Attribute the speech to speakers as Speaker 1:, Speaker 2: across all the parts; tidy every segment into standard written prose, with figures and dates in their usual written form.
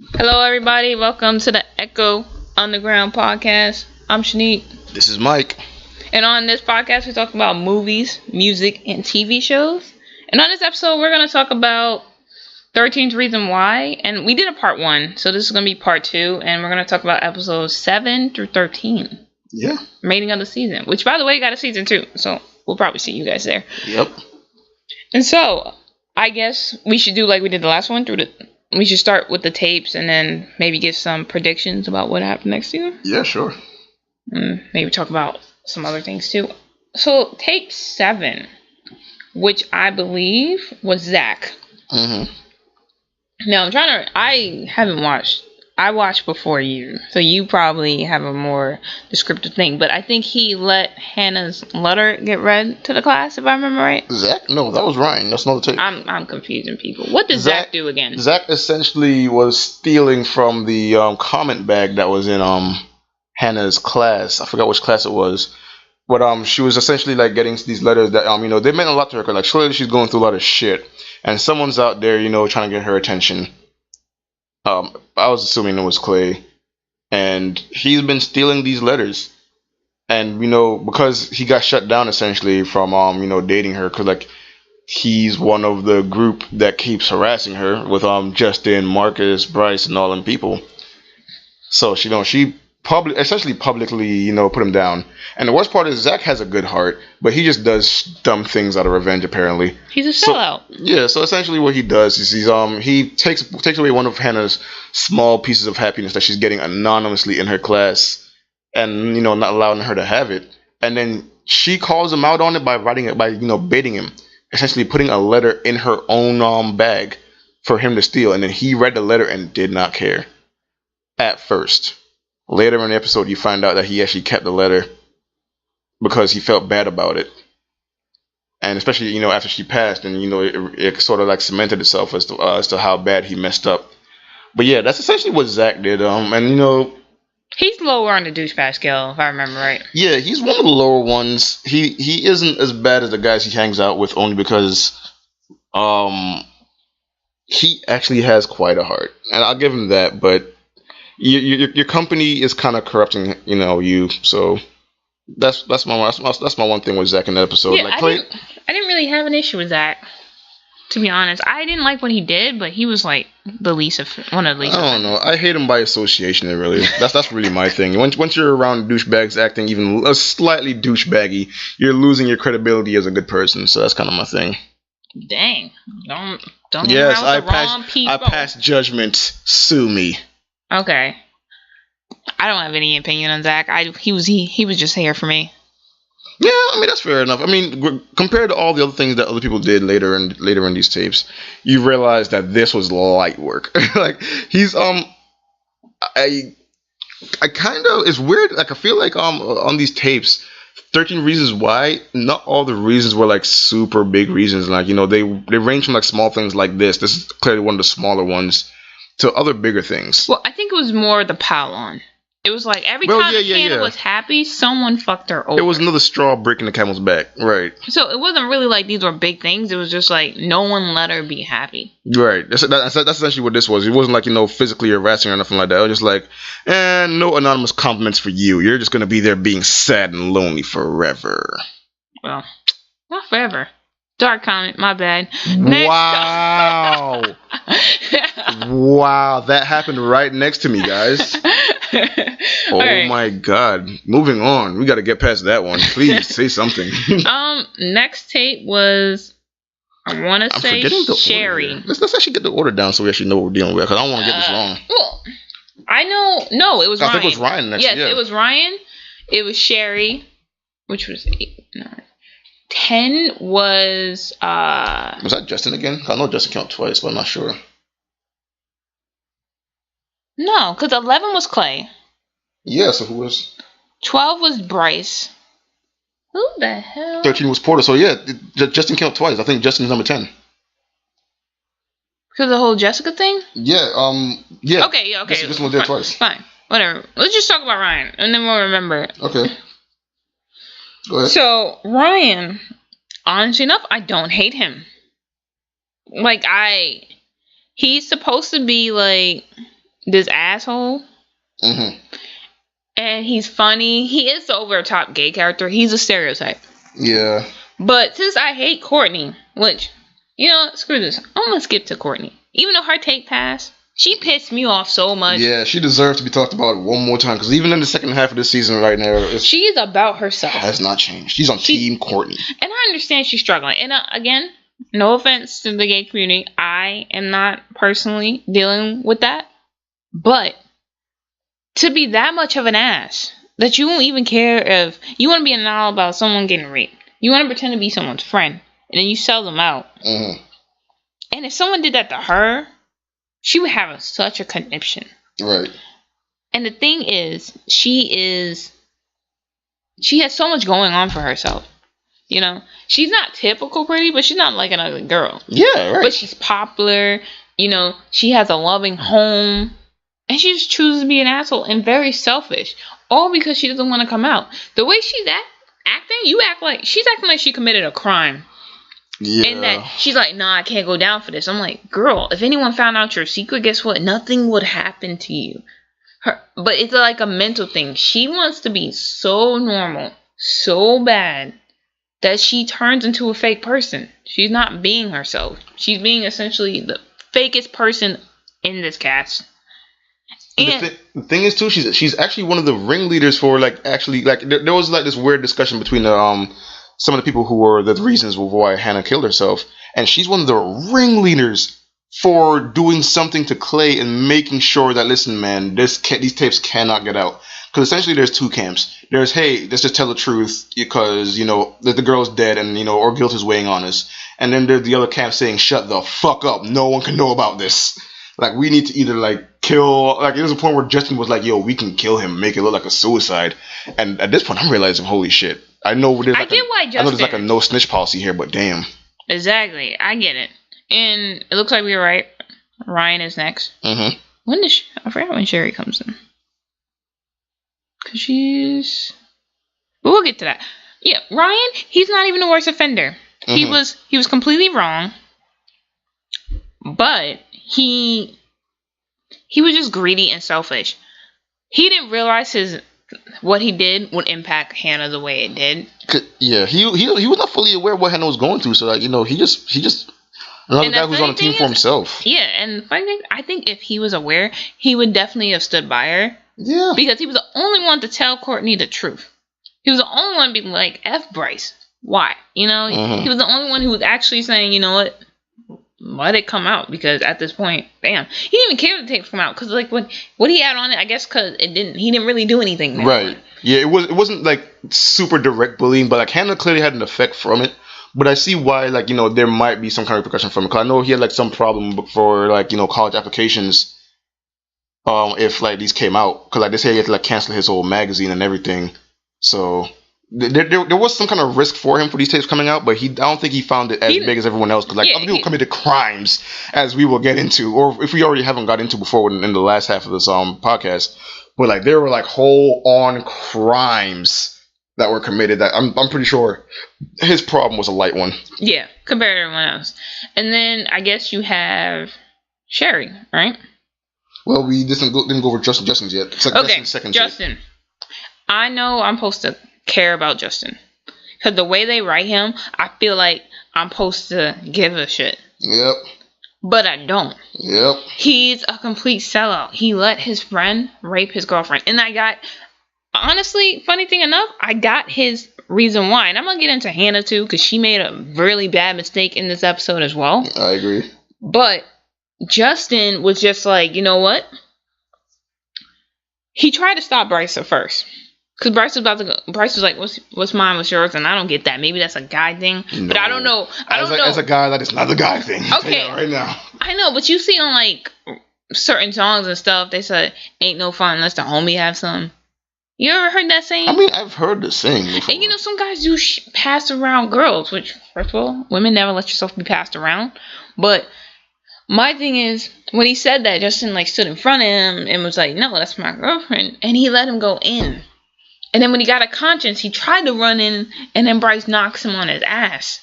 Speaker 1: Hello, everybody. Welcome to the Echo Underground podcast. I'm Shanique.
Speaker 2: This is Mike.
Speaker 1: And on this podcast, we talk about movies, music, and TV shows. And on this episode, we're going to talk about 13th Reason Why. And we did a part 1, so this is going to be part 2. And we're going to talk about episodes 7 through 13.
Speaker 2: Yeah.
Speaker 1: Remaining of the season. Which, by the way, got a season 2. So we'll probably see you guys there.
Speaker 2: Yep.
Speaker 1: And so, I guess we should do like we did the last one. We should start with the tapes and then maybe give some predictions about what happened next year.
Speaker 2: Yeah, sure.
Speaker 1: Maybe talk about some other things too. So tape 7, which I believe was Zach.
Speaker 2: Mm-hmm.
Speaker 1: Now I haven't watched. I watched before you, so you probably have a more descriptive thing. But I think he let Hannah's letter get read to the class, if I remember right.
Speaker 2: Zach? No, that was Ryan. That's not the tape.
Speaker 1: I'm confusing people. What did Zach do again?
Speaker 2: Zach essentially was stealing from the comment bag that was in Hannah's class. I forgot which class it was. But she was essentially like getting these letters that they meant a lot to her. Cause like clearly she's going through a lot of shit, and someone's out there trying to get her attention. I was assuming it was Clay, and he's been stealing these letters, and because he got shut down essentially from dating her, because like he's one of the group that keeps harassing her with Justin, Marcus, Bryce, and all them people. So she essentially publicly put him down. And the worst part is Zach has a good heart, but he just does dumb things out of revenge apparently.
Speaker 1: He's a sellout.
Speaker 2: So essentially what he does is he takes away one of Hannah's small pieces of happiness that she's getting anonymously in her class, and not allowing her to have it. And then she calls him out on it by baiting him, essentially putting a letter in her own bag for him to steal. And then he read the letter and did not care at first. Later in the episode, you find out that he actually kept the letter because he felt bad about it. And especially, after she passed, and, it sort of like cemented itself as to how bad he messed up. But yeah, that's essentially what Zach did. And,
Speaker 1: he's lower on the douchebag scale, if I remember right.
Speaker 2: Yeah, he's one of the lower ones. He isn't as bad as the guys he hangs out with, only because he actually has quite a heart. And I'll give him that, but your company is kind of corrupting, you. So that's my one thing with Zach in that episode.
Speaker 1: Yeah, I didn't really have an issue with Zach, to be honest. I didn't like what he did, but he was like one of the least.
Speaker 2: I don't know. I hate him by association. Really, that's really my thing. Once you're around douchebags acting even slightly douchebaggy, you're losing your credibility as a good person. So that's kind of my thing.
Speaker 1: Dang! Don't.
Speaker 2: Yes, I pass judgment. Sue me.
Speaker 1: Okay. I don't have any opinion on Zach. He was just here for me.
Speaker 2: Yeah, I mean that's fair enough. I mean, compared to all the other things that other people did later in these tapes, you realize that this was light work. Like he's I kind of, it's weird. Like I feel like on these tapes, 13 Reasons Why, not all the reasons were like super big reasons. Like they range from like small things like this. This is clearly one of the smaller ones, to other bigger things.
Speaker 1: Well, I think it was more the pile on. It was like every time Hannah was happy, someone fucked her over.
Speaker 2: It was another straw breaking the camel's back, right?
Speaker 1: So it wasn't really like these were big things. It was just like no one let her be happy.
Speaker 2: Right. That's essentially what this was. It wasn't like physically harassing or nothing like that. It was just like, no anonymous compliments for you. You're just gonna be there being sad and lonely forever.
Speaker 1: Well, not forever. Dark comment, my bad.
Speaker 2: Wow. Wow, that happened right next to me, guys. Oh right. My God. Moving on. We got to get past that one. Please say something.
Speaker 1: Next tape was, I want to say Sherry.
Speaker 2: Let's actually get the order down so we actually know what we're dealing with, because I don't want to get this wrong.
Speaker 1: Well, I know. No, it was Ryan.
Speaker 2: I think it was Ryan next.
Speaker 1: Yes, yeah. It was Ryan. It was Sherry, which was 8, 9. 10 was
Speaker 2: Was that Justin again? I know Justin counted twice, but I'm not sure.
Speaker 1: No, because 11 was Clay.
Speaker 2: Yeah, so who was?
Speaker 1: 12 was Bryce. Who the hell?
Speaker 2: 13 was Porter. So yeah, Justin counted twice. I think Justin's number 10.
Speaker 1: Because the whole Jessica thing?
Speaker 2: Yeah, yeah.
Speaker 1: Okay, yeah, okay.
Speaker 2: Justin was there twice.
Speaker 1: Fine, whatever. Let's just talk about Ryan, and then we'll remember it.
Speaker 2: Okay. Go ahead.
Speaker 1: So, Ryan, honestly enough, I don't hate him. Like, he's supposed to be, like, this asshole.
Speaker 2: Mm-hmm.
Speaker 1: And he's funny. He is the over-the-top gay character. He's a stereotype.
Speaker 2: Yeah.
Speaker 1: But since I hate Courtney, which, screw this. I'm going to skip to Courtney. Even though her take passed, she pissed me off so much.
Speaker 2: Yeah, she deserves to be talked about one more time. Because even in the second half of the season right now,
Speaker 1: she is about herself.
Speaker 2: Has not changed. She's on Team Courtney. And
Speaker 1: I understand she's struggling. And again, no offense to the gay community. I am not personally dealing with that. But to be that much of an ass that you won't even care if you want to be denial about someone getting raped. You want to pretend to be someone's friend. And then you sell them out. Mm-hmm. And if someone did that to her, she would have such a conniption.
Speaker 2: Right.
Speaker 1: And the thing is, she has so much going on for herself. She's not typical pretty, but she's not like an ugly girl.
Speaker 2: Yeah, right.
Speaker 1: But she's popular. She has a loving home. And she just chooses to be an asshole and very selfish. All because she doesn't want to come out. The way she's acting, she's acting like she committed a crime. Yeah. And that she's like, nah, I can't go down for this. I'm like, girl, if anyone found out your secret, guess what? Nothing would happen to you. But it's like a mental thing. She wants to be so normal, so bad, that she turns into a fake person. She's not being herself. She's being essentially the fakest person in this cast.
Speaker 2: And the thing is too, she's actually one of the ringleaders for there was this weird discussion between some of the people who were the reasons why Hannah killed herself, and she's one of the ringleaders for doing something to Clay and making sure that, listen, man, these tapes cannot get out. Because essentially there's two camps. There's, hey, let's just tell the truth because, the girl's dead and, or guilt is weighing on us. And then there's the other camp saying, shut the fuck up. No one can know about this. We need to either, kill... there's a point where Justin was like, yo, we can kill him, make it look like a suicide. And at this point, I'm realizing, holy shit. I know there's a no snitch policy here, but damn.
Speaker 1: Exactly. I get it. And it looks like we were right. Ryan is next. Mm-hmm. I forgot when Sherry comes in. Because she's... But we'll get to that. Yeah, Ryan, he's not even the worst offender. Mm-hmm. He was completely wrong. But he was just greedy and selfish. He didn't realize what he did would impact Hannah the way it did.
Speaker 2: Yeah, he was not fully aware of what Hannah was going through. So he just another guy who's on a team for himself.
Speaker 1: Yeah, and the funny thing, I think if he was aware, he would definitely have stood by her.
Speaker 2: Yeah,
Speaker 1: because he was the only one to tell Courtney the truth. He was the only one being like, F Bryce. Why? Mm-hmm. He was the only one who was actually saying, you know what? Let it come out, because at this point, bam, he didn't even care if the tapes come out, because what he had on it, I guess, because he didn't really do anything there.
Speaker 2: Right. Yeah, it wasn't super direct bullying, but Hannah clearly had an effect from it. But I see why there might be some kind of repercussion from it, because I know he had some problem for college applications. If these came out, because they say he had to cancel his whole magazine and everything. So there was some kind of risk for him for these tapes coming out, but I don't think he found it as big as everyone else, because other people committed crimes, as we will get into, or if we already haven't got into before in the last half of this podcast. But there were whole on crimes that were committed that I'm pretty sure his problem was a light one.
Speaker 1: Yeah, compared to everyone else. And then I guess you have Sherry, right?
Speaker 2: Well, we didn't go over Justin's yet. It's
Speaker 1: okay, Justin's second Justin. Tape. I know I'm supposed to care about Justin, because the way they write him, I feel like I'm supposed to give a shit.
Speaker 2: Yep.
Speaker 1: But I don't.
Speaker 2: Yep.
Speaker 1: He's a complete sellout. He let his friend rape his girlfriend. And honestly, funny thing enough, I got his reason why. And I'm going to get into Hannah too, because she made a really bad mistake in this episode as well.
Speaker 2: I agree.
Speaker 1: But Justin was just like, you know what? He tried to stop Bryce at first. Because Bryce was like, what's mine, what's yours? And I don't get that. Maybe that's a guy thing. No. But I don't know.
Speaker 2: As a guy, that is not a guy thing.
Speaker 1: Okay.
Speaker 2: Right now.
Speaker 1: I know, but you see on certain songs and stuff, they say, ain't no fun unless the homie have some. You ever heard that saying?
Speaker 2: I mean, I've heard the saying before.
Speaker 1: And some guys do pass around girls, which, first of all, women never let yourself be passed around. But my thing is, when he said that, Justin stood in front of him and was like, no, that's my girlfriend. And he let him go in. And then when he got a conscience, he tried to run in, and then Bryce knocks him on his ass.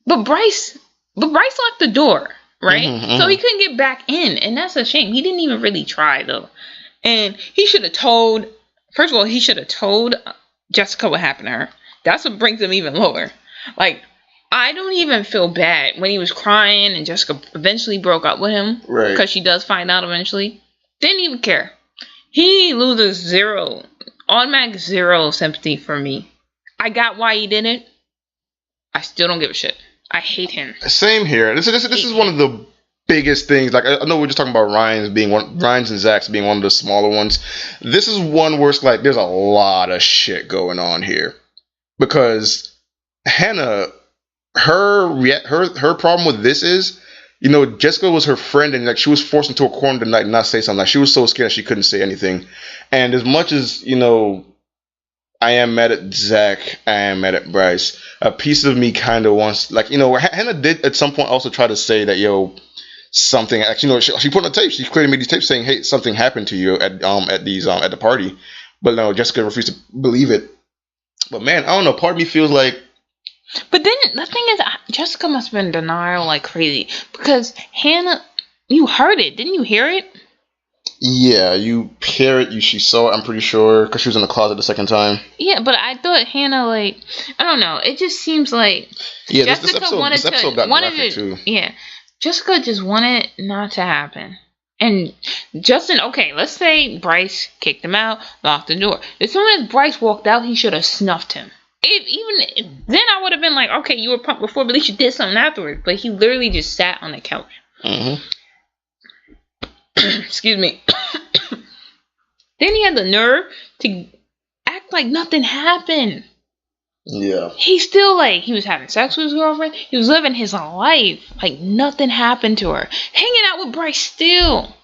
Speaker 1: But Bryce locked the door. right?
Speaker 2: Mm-hmm,
Speaker 1: So he couldn't get back in, and that's a shame. He didn't even really try though, and he should have told. First of all, he should have told Jessica what happened to her. That's what brings him even lower. Like, I don't even feel bad when he was crying and Jessica eventually broke up with him,
Speaker 2: right?
Speaker 1: Because she does find out eventually. Didn't even care. He loses automatic zero sympathy for me. I got why he did it. I still don't give a shit. I hate him.
Speaker 2: Same here. This is one of the biggest things. Like, I know we're just talking about Ryan's and Zach's being one of the smaller ones. This is one where it's like there's a lot of shit going on here, because Hannah, her problem with this is, Jessica was her friend, and like she was forced into a corner tonight and not say something. Like, she was so scared she couldn't say anything. And as much as I am mad at Zach, I am mad at Bryce, a piece of me kind of wants, like, Hannah did at some point also try to say that something actually, she put on the tape. She clearly made these tapes saying, hey, something happened to you at the party, but no, Jessica refused to believe it. But man, I don't know. Part of me feels like.
Speaker 1: But then the thing is, Jessica must have been in denial like crazy, because Hannah, you heard it, didn't you hear it?
Speaker 2: Yeah, you hear it. She saw it. I'm pretty sure, because she was in the closet the second time.
Speaker 1: Yeah, but I thought Hannah, like, I don't know. It just seems like
Speaker 2: Jessica this episode got graphic too.
Speaker 1: Yeah, Jessica just wanted it not to happen. And Justin, okay, let's say Bryce kicked him out, locked the door. As soon as Bryce walked out, he should have snuffed him. Then I would have been like, okay, you were pumped before, but at least you did something afterwards. But he literally just sat on the couch.
Speaker 2: Mm-hmm.
Speaker 1: Excuse me. Then he had the nerve to act like nothing happened.
Speaker 2: Yeah.
Speaker 1: He's still like, he was having sex with his girlfriend. He was living his life like nothing happened to her. Hanging out with Bryce still.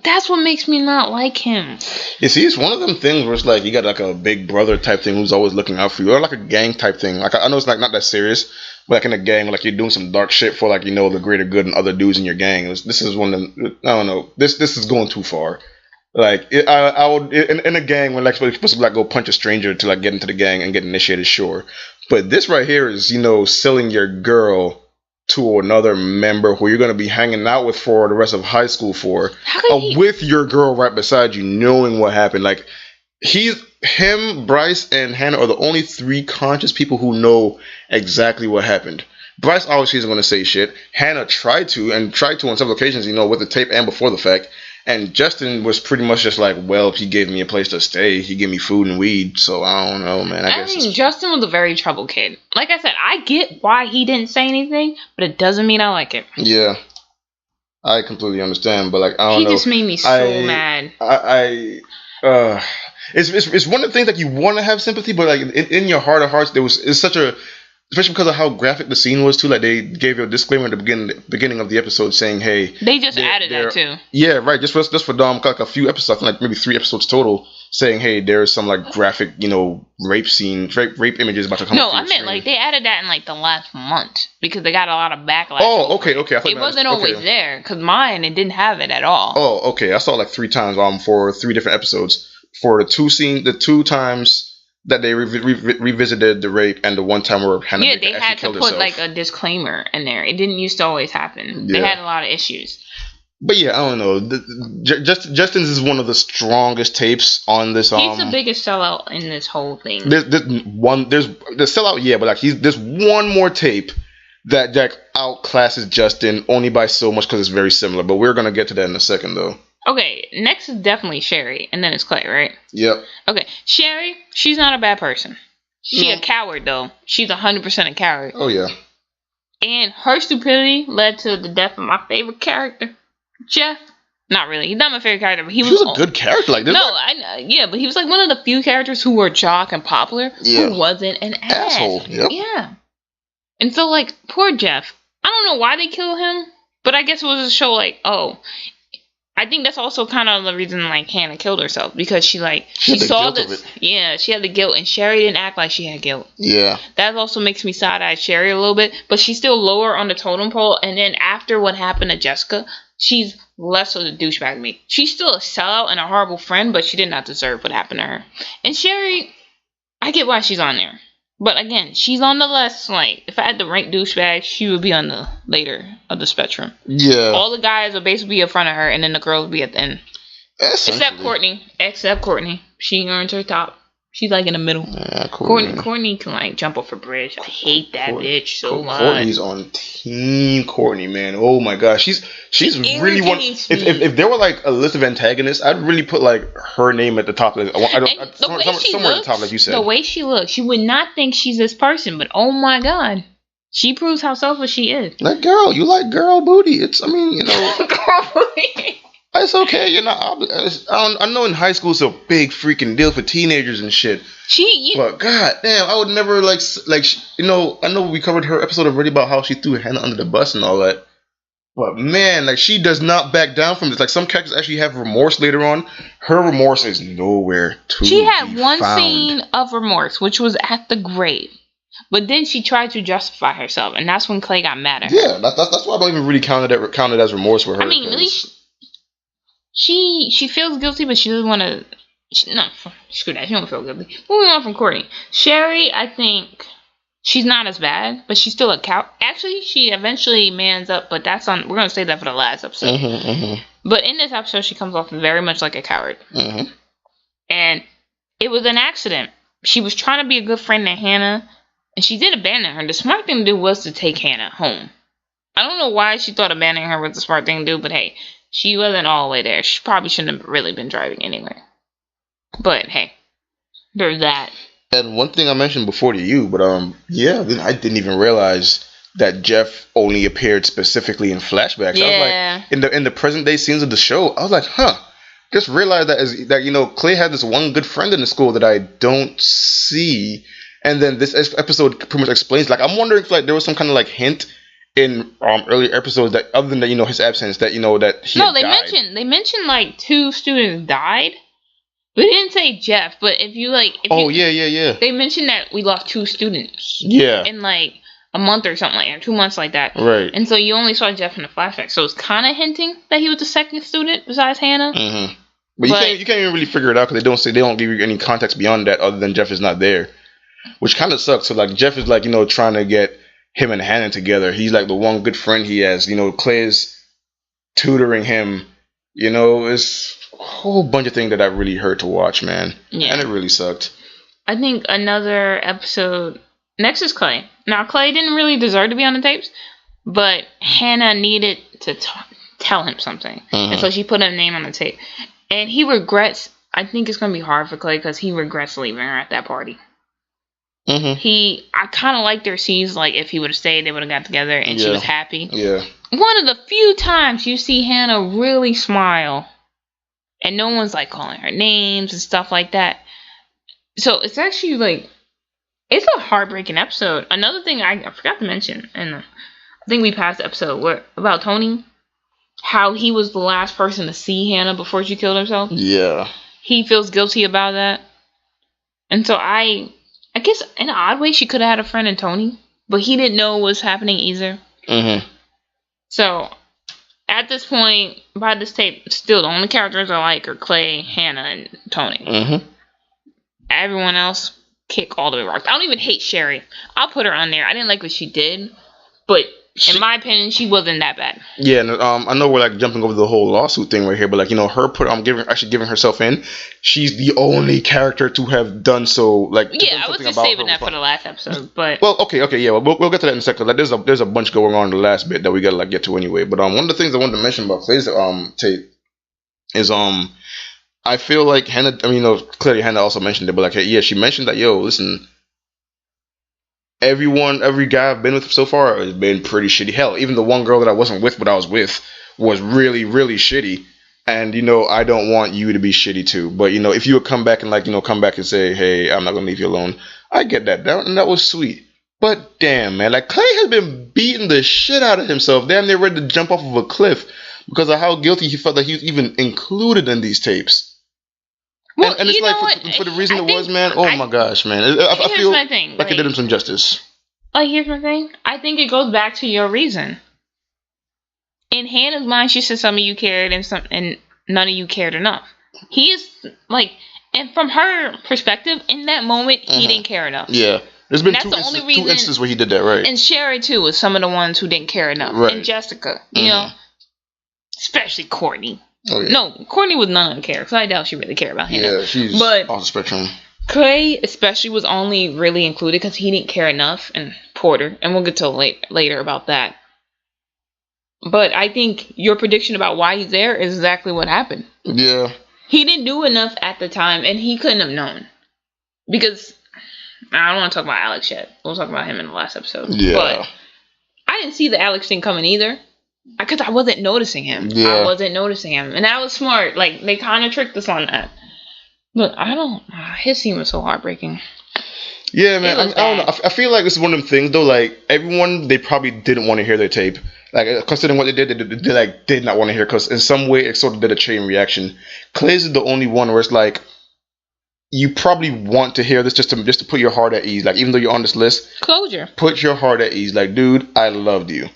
Speaker 1: That's what makes me not like him.
Speaker 2: You see, it's one of them things where it's like you got like a big brother type thing who's always looking out for you, or like a gang type thing. Like, I know it's like not that serious, but like in a gang, like you're doing some dark shit for like the greater good and other dudes in your gang. This is one of them. I don't know. This is going too far. Like, I would in a gang when like you're supposed to like go punch a stranger to like get into the gang and get initiated, sure. But this right here is selling your girl to another member who you're going to be hanging out with for the rest of high school with your girl right beside you, knowing what happened. Like, him, Bryce, and Hannah are the only three conscious people who know exactly what happened. Bryce obviously isn't going to say shit. Hannah tried to on several occasions, with the tape and before the fact. And Justin was pretty much just like, well, he gave me a place to stay. He gave me food and weed. So I don't know, man. I guess
Speaker 1: Justin was a very troubled kid. Like I said, I get why he didn't say anything, but it doesn't mean I like it.
Speaker 2: Yeah, I completely understand. But like, I don't know.
Speaker 1: He just made me so mad.
Speaker 2: It's one of the things like you want to have sympathy, but like in your heart of hearts, it's such a. Especially because of how graphic the scene was too. Like, they gave you a disclaimer at the beginning of the episode saying, "Hey."
Speaker 1: They just added that too.
Speaker 2: Yeah, right. Just for like a few episodes, like maybe 3 episodes total, saying, "Hey, there's some like graphic, rape images about to come."
Speaker 1: No, I meant like they added that in like the last month because they got a lot of backlash.
Speaker 2: Oh, okay.
Speaker 1: It wasn't always there because mine it didn't have it at all.
Speaker 2: Oh, okay. I saw it like 3 times for 3 different episodes for the 2 times. That they revisited the rape and the one time where Hannah
Speaker 1: they had to put herself. Like a disclaimer in there. It didn't used to always happen. Yeah. They had a lot of issues.
Speaker 2: But yeah, I don't know. Justin's is one of the strongest tapes on this.
Speaker 1: He's the biggest sellout in this whole thing.
Speaker 2: There's the sellout, yeah, but like there's one more tape that outclasses Justin only by so much because it's very similar. But we're gonna get to that in a second, though.
Speaker 1: Okay, next is definitely Sherry, and then it's Clay, right?
Speaker 2: Yep.
Speaker 1: Okay, Sherry, she's not a bad person. She a coward, though. She's 100% a coward.
Speaker 2: Oh, yeah.
Speaker 1: And her stupidity led to the death of my favorite character, Jeff. Not really. He's not my favorite character, but he was
Speaker 2: a good character. Like this.
Speaker 1: No, but he was like one of the few characters who were jock and popular who wasn't an
Speaker 2: asshole. Yep.
Speaker 1: Yeah. And so, like, poor Jeff. I don't know why they killed him, but I guess it was a show like, oh... I think that's also kind of the reason like Hannah killed herself because she saw this. Yeah, she had the guilt, and Sherry didn't act like she had guilt.
Speaker 2: Yeah,
Speaker 1: that also makes me side-eye Sherry a little bit, but she's still lower on the totem pole. And then after what happened to Jessica, she's less of a douchebag to me. She's still a sellout and a horrible friend, but she did not deserve what happened to her. And Sherry, I get why she's on there. But again, she's on the less, like, if I had to rank douchebags, she would be on the later of the spectrum.
Speaker 2: Yeah.
Speaker 1: All the guys would basically be in front of her, and then the girls would be at the end. Except Courtney. She earns her top. She's like in the middle.
Speaker 2: Yeah,
Speaker 1: Courtney can like jump off a bridge. I hate that bitch so much.
Speaker 2: Courtney's on Team Courtney, man. Oh my gosh, she's really one. If there were like a list of antagonists, I'd really put like her name at the top. Somewhere at the top, like you said.
Speaker 1: The way she looks, you would not think she's this person, but oh my god, she proves how selfish she is.
Speaker 2: Like, girl, you like girl booty? Girl booty. It's okay. You're not. I know in high school it's a big freaking deal for teenagers and shit. But god damn, I would never I know we covered her episode already about how she threw Hannah under the bus and all that. But man, like, she does not back down from this. Like, some characters actually have remorse later on. Her remorse is nowhere to be found.
Speaker 1: She had one scene of remorse, which was at the grave. But then she tried to justify herself, and that's when Clay got mad at her.
Speaker 2: Yeah, that's why I don't even really count it as remorse for her.
Speaker 1: I mean, at least she feels guilty, but she doesn't want to. No, screw that. She don't feel guilty. Moving on from Courtney. Sherry, I think she's not as bad, but she's still a cow. Actually, she eventually mans up, but that's on. We're gonna save that for the last episode. But in this episode, she comes off very much like a coward. And it was an accident. She was trying to be a good friend to Hannah, and she did abandon her. The smart thing to do was to take Hannah home. I don't know why she thought abandoning her was the smart thing to do, but hey. She wasn't all the way there. She probably shouldn't have really been driving anywhere. But hey, there's that.
Speaker 2: And one thing I mentioned before to you, but yeah, I didn't even realize that Jeff only appeared specifically in flashbacks.
Speaker 1: Yeah.
Speaker 2: I was like, in the present day scenes of the show, I was like, just realized that Clay had this one good friend in the school that I don't see, and then this episode pretty much explains. Like, I'm wondering if like there was some kind of like hint in earlier episodes that other than that, his absence, that that he died.
Speaker 1: They mentioned like 2 students died. We didn't say Jeff, but yeah. They mentioned that we lost 2 students.
Speaker 2: Yeah.
Speaker 1: In like a month or something like that, 2 months like that.
Speaker 2: Right.
Speaker 1: And so you only saw Jeff in the flashback, so it's kind of hinting that he was the second student besides Hannah.
Speaker 2: But you can't even really figure it out because they don't give you any context beyond that other than Jeff is not there, which kind of sucks. So like Jeff is like trying to get him and Hannah together. He's like the one good friend he has. Clay is tutoring him. It's a whole bunch of things that I really hurt to watch, man. Yeah. And it really sucked.
Speaker 1: I think another episode. Next is Clay. Now, Clay didn't really deserve to be on the tapes, but Hannah needed to tell him something. And so she put a name on the tape. And he regrets. I think it's going to be hard for Clay because he regrets leaving her at that party. I kind of like their scenes. Like, if he would have stayed, they would have got together, and she was happy.
Speaker 2: Yeah.
Speaker 1: One of the few times you see Hannah really smile, and no one's like calling her names and stuff like that. So it's actually like, it's a heartbreaking episode. Another thing I forgot to mention, and I think we passed the episode about Tony, how he was the last person to see Hannah before she killed herself.
Speaker 2: Yeah. He
Speaker 1: feels guilty about that, and so I guess in an odd way she could have had a friend in Tony, but he didn't know what was happening either. So at this point, by this tape, still the only characters I like are Clay, Hannah, and Tony. Everyone else, kick all the way rocks. I don't even hate Sherry. I'll put her on there. I didn't like what she did, but in my opinion, she wasn't that bad.
Speaker 2: Yeah, and I know we're like jumping over the whole lawsuit thing right here, but like her giving herself in. She's the only character to have done so. Like,
Speaker 1: yeah, I was just saving that for the last episode, but
Speaker 2: okay, yeah, we'll get to that in a second. Like, there's a bunch going on in the last bit that we gotta like get to anyway. But one of the things I wanted to mention about Clay's tape is I feel like Hannah. I mean, clearly Hannah also mentioned it, but like, yeah, she mentioned that listen. Every guy I've been with so far has been pretty shitty. Hell, even the one girl that I wasn't with, but I was with, was really, really shitty. And, I don't want you to be shitty too. But, if you would come back and come back and say, hey, I'm not going to leave you alone. I get that. And that was sweet. But damn, man, like Clay has been beating the shit out of himself. Damn near ready to jump off of a cliff because of how guilty he felt that he was even included in these tapes. Well, and it's like for the reason it was, man. Oh my gosh, man! I feel like I did him some justice.
Speaker 1: Like, here's my thing. I think it goes back to your reason. In Hannah's mind, she said some of you cared and none of you cared enough. He is like, and from her perspective, in that moment, he didn't care enough.
Speaker 2: Yeah. There's been
Speaker 1: that's
Speaker 2: two
Speaker 1: the only reason.
Speaker 2: Two instances where he did that, right?
Speaker 1: And Sherry too was some of the ones who didn't care enough.
Speaker 2: Right.
Speaker 1: And Jessica, you know, especially Courtney.
Speaker 2: Oh, yeah.
Speaker 1: No, Courtney was none of the care because I doubt she really cared about him.
Speaker 2: Yeah, she's
Speaker 1: but
Speaker 2: off the spectrum.
Speaker 1: Clay especially was only really included because he didn't care enough, and Porter, and we'll get to later about that. But I think your prediction about why he's there is exactly what happened.
Speaker 2: Yeah.
Speaker 1: He didn't do enough at the time, and he couldn't have known. Because, I don't want to talk about Alex yet. We'll talk about him in the last episode.
Speaker 2: Yeah.
Speaker 1: But I didn't see the Alex thing coming either. Because I wasn't noticing him.
Speaker 2: Yeah.
Speaker 1: I wasn't noticing him. And that was smart. Like, they kind of tricked us on that. But his scene was so heartbreaking.
Speaker 2: Yeah, man. I don't know. I feel like this is one of them things, though. Like, everyone, they probably didn't want to hear their tape. Like, considering what they did, they did not want to hear, because in some way it sort of did a chain reaction. Clay's is the only one where it's like, you probably want to hear this just to put your heart at ease. Like, even though you're on this list,
Speaker 1: closure.
Speaker 2: Put your heart at ease. Like, dude, I loved you,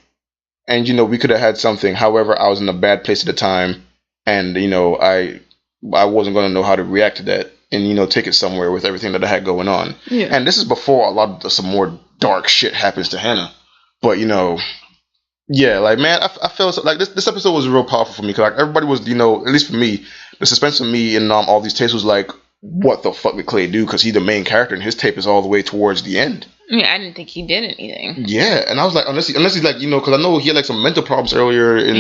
Speaker 2: and you know we could have had something. However, I was in a bad place at the time, and you know I wasn't gonna know how to react to that, and you know take it somewhere with everything that I had going on.
Speaker 1: Yeah.
Speaker 2: And this is before a lot of some more dark shit happens to Hannah, but you know. Yeah, like, man, I felt like this episode was real powerful for me, because like everybody was, you know, at least for me, the suspense for me in all these tapes was like, what the fuck did Clay do? Because he's the main character, and his tape is all the way towards the end.
Speaker 1: Yeah, I didn't think he did anything.
Speaker 2: Yeah, and I was like, unless he's like, you know, because I know he had like some mental problems earlier in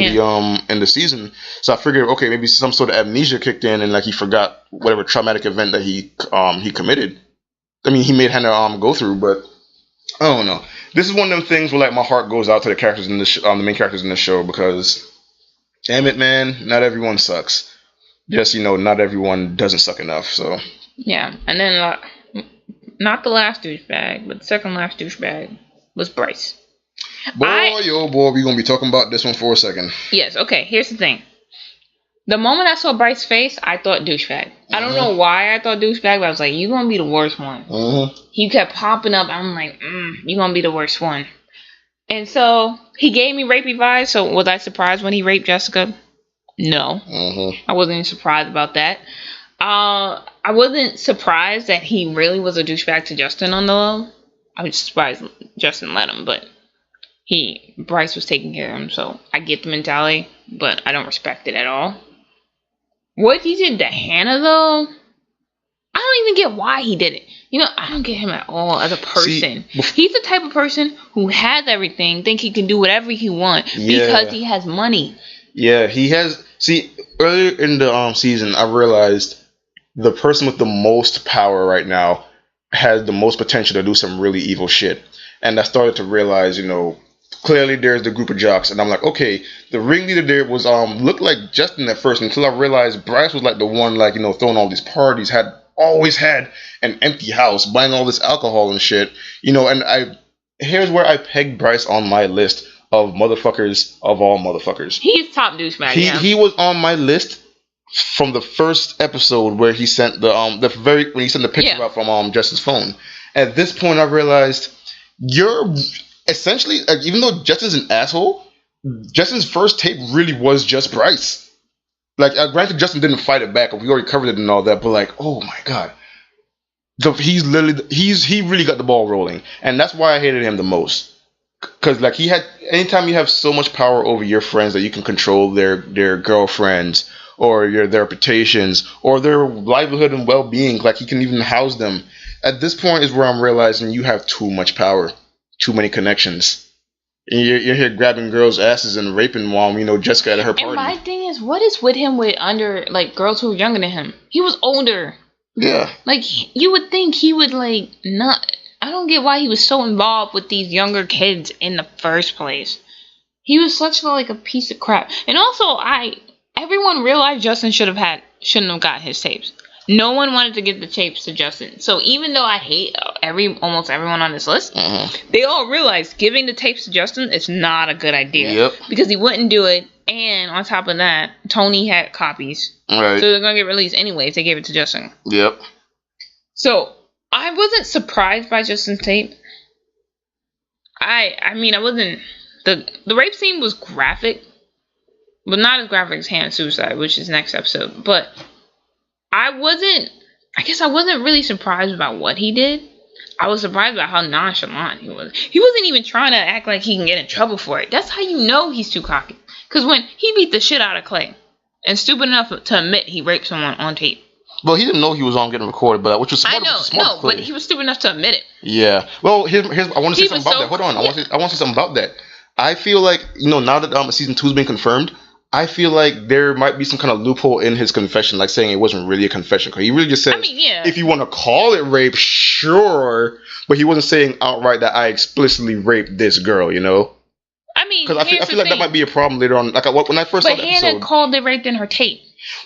Speaker 2: the season, so I figured, okay, maybe some sort of amnesia kicked in, and like he forgot whatever traumatic event that he committed. I mean, he made Hannah go through, but I don't know. This is one of them things where like my heart goes out to the characters in the main characters in the show, because damn it, man, not everyone sucks. Just, you know, not everyone doesn't suck enough. So
Speaker 1: yeah, and then not the last douchebag, but the second last douchebag was Bryce.
Speaker 2: Boy, we're gonna be talking about this one for a second.
Speaker 1: Yes. Okay. Here's the thing. The moment I saw Bryce's face, I thought douchebag. I don't know why I thought douchebag, but I was like, you're going to be the worst one. He kept popping up. I'm like, you're going to be the worst one. And so, he gave me rapey vibes, so was I surprised when he raped Jessica? No. I wasn't even surprised about that. I wasn't surprised that he really was a douchebag to Justin on the low. I was surprised Justin let him, but Bryce was taking care of him, so I get the mentality, but I don't respect it at all. What he did to Hannah, though, I don't even get why he did it. You know, I don't get him at all as a person. He's the type of person who has everything, think he can do whatever he wants because he has money.
Speaker 2: Yeah, he has. See, earlier in the season, I realized the person with the most power right now has the most potential to do some really evil shit. And I started to realize, you know, clearly there's the group of jocks, and I'm like, okay, the ringleader there was looked like Justin at first, until I realized Bryce was like the one, like, you know, throwing all these parties, always had an empty house, buying all this alcohol and shit, you know. And here's where I pegged Bryce on my list of motherfuckers of all motherfuckers.
Speaker 1: He's top douchebag.
Speaker 2: He was on my list from the first episode where he sent when he sent the picture out from Justin's phone. At this point, I realized you're essentially, like, even though Justin's an asshole, Justin's first tape really was just Bryce. Like, granted, Justin didn't fight it back, we already covered it and all that, but like, oh my god, he really got the ball rolling, and that's why I hated him the most. Because like, anytime you have so much power over your friends that you can control their girlfriends or their reputations or their livelihood and well-being, like he can even house them. At this point is where I'm realizing you have too much power. Too many connections. And you're here grabbing girls' asses and raping while, you know, Jessica at her party.
Speaker 1: And my thing is, what is with him with girls who are younger than him? He was older.
Speaker 2: Yeah. Like,
Speaker 1: you would think he would, like, not... I don't get why he was so involved with these younger kids in the first place. He was such, like, a piece of crap. And also, everyone realized Justin shouldn't have got his tapes. No one wanted to give the tapes to Justin. So even though I hate almost everyone on this list, they all realized giving the tapes to Justin is not a good idea.
Speaker 2: Yep.
Speaker 1: Because he wouldn't do it. And on top of that, Tony had copies.
Speaker 2: Right.
Speaker 1: So they're going to get released anyway if they gave it to Justin.
Speaker 2: Yep.
Speaker 1: So I wasn't surprised by Justin's tape. I mean, I wasn't... The rape scene was graphic. But not as graphic as Hannah's suicide, which is next episode. But... I guess I wasn't really surprised about what he did. I was surprised about how nonchalant he was. He wasn't even trying to act like he can get in trouble for it. That's how you know he's too cocky. Because when he beat the shit out of Clay and stupid enough to admit he raped someone on tape.
Speaker 2: Well, he didn't know he was on getting recorded, but which was smart.
Speaker 1: I know, but he was stupid enough to admit it.
Speaker 2: Yeah. Well, here's I want to say something about that. Hold on. I want to say something about that. I feel like, now that season 2 has been confirmed, I feel like there might be some kind of loophole in his confession, like saying it wasn't really a confession. Because he really just said, if you want to call it rape, sure. But he wasn't saying outright that I explicitly raped this girl, Because I feel like that might be a problem later on. Like when I first saw the episode. But Hannah
Speaker 1: called it raped in her tape.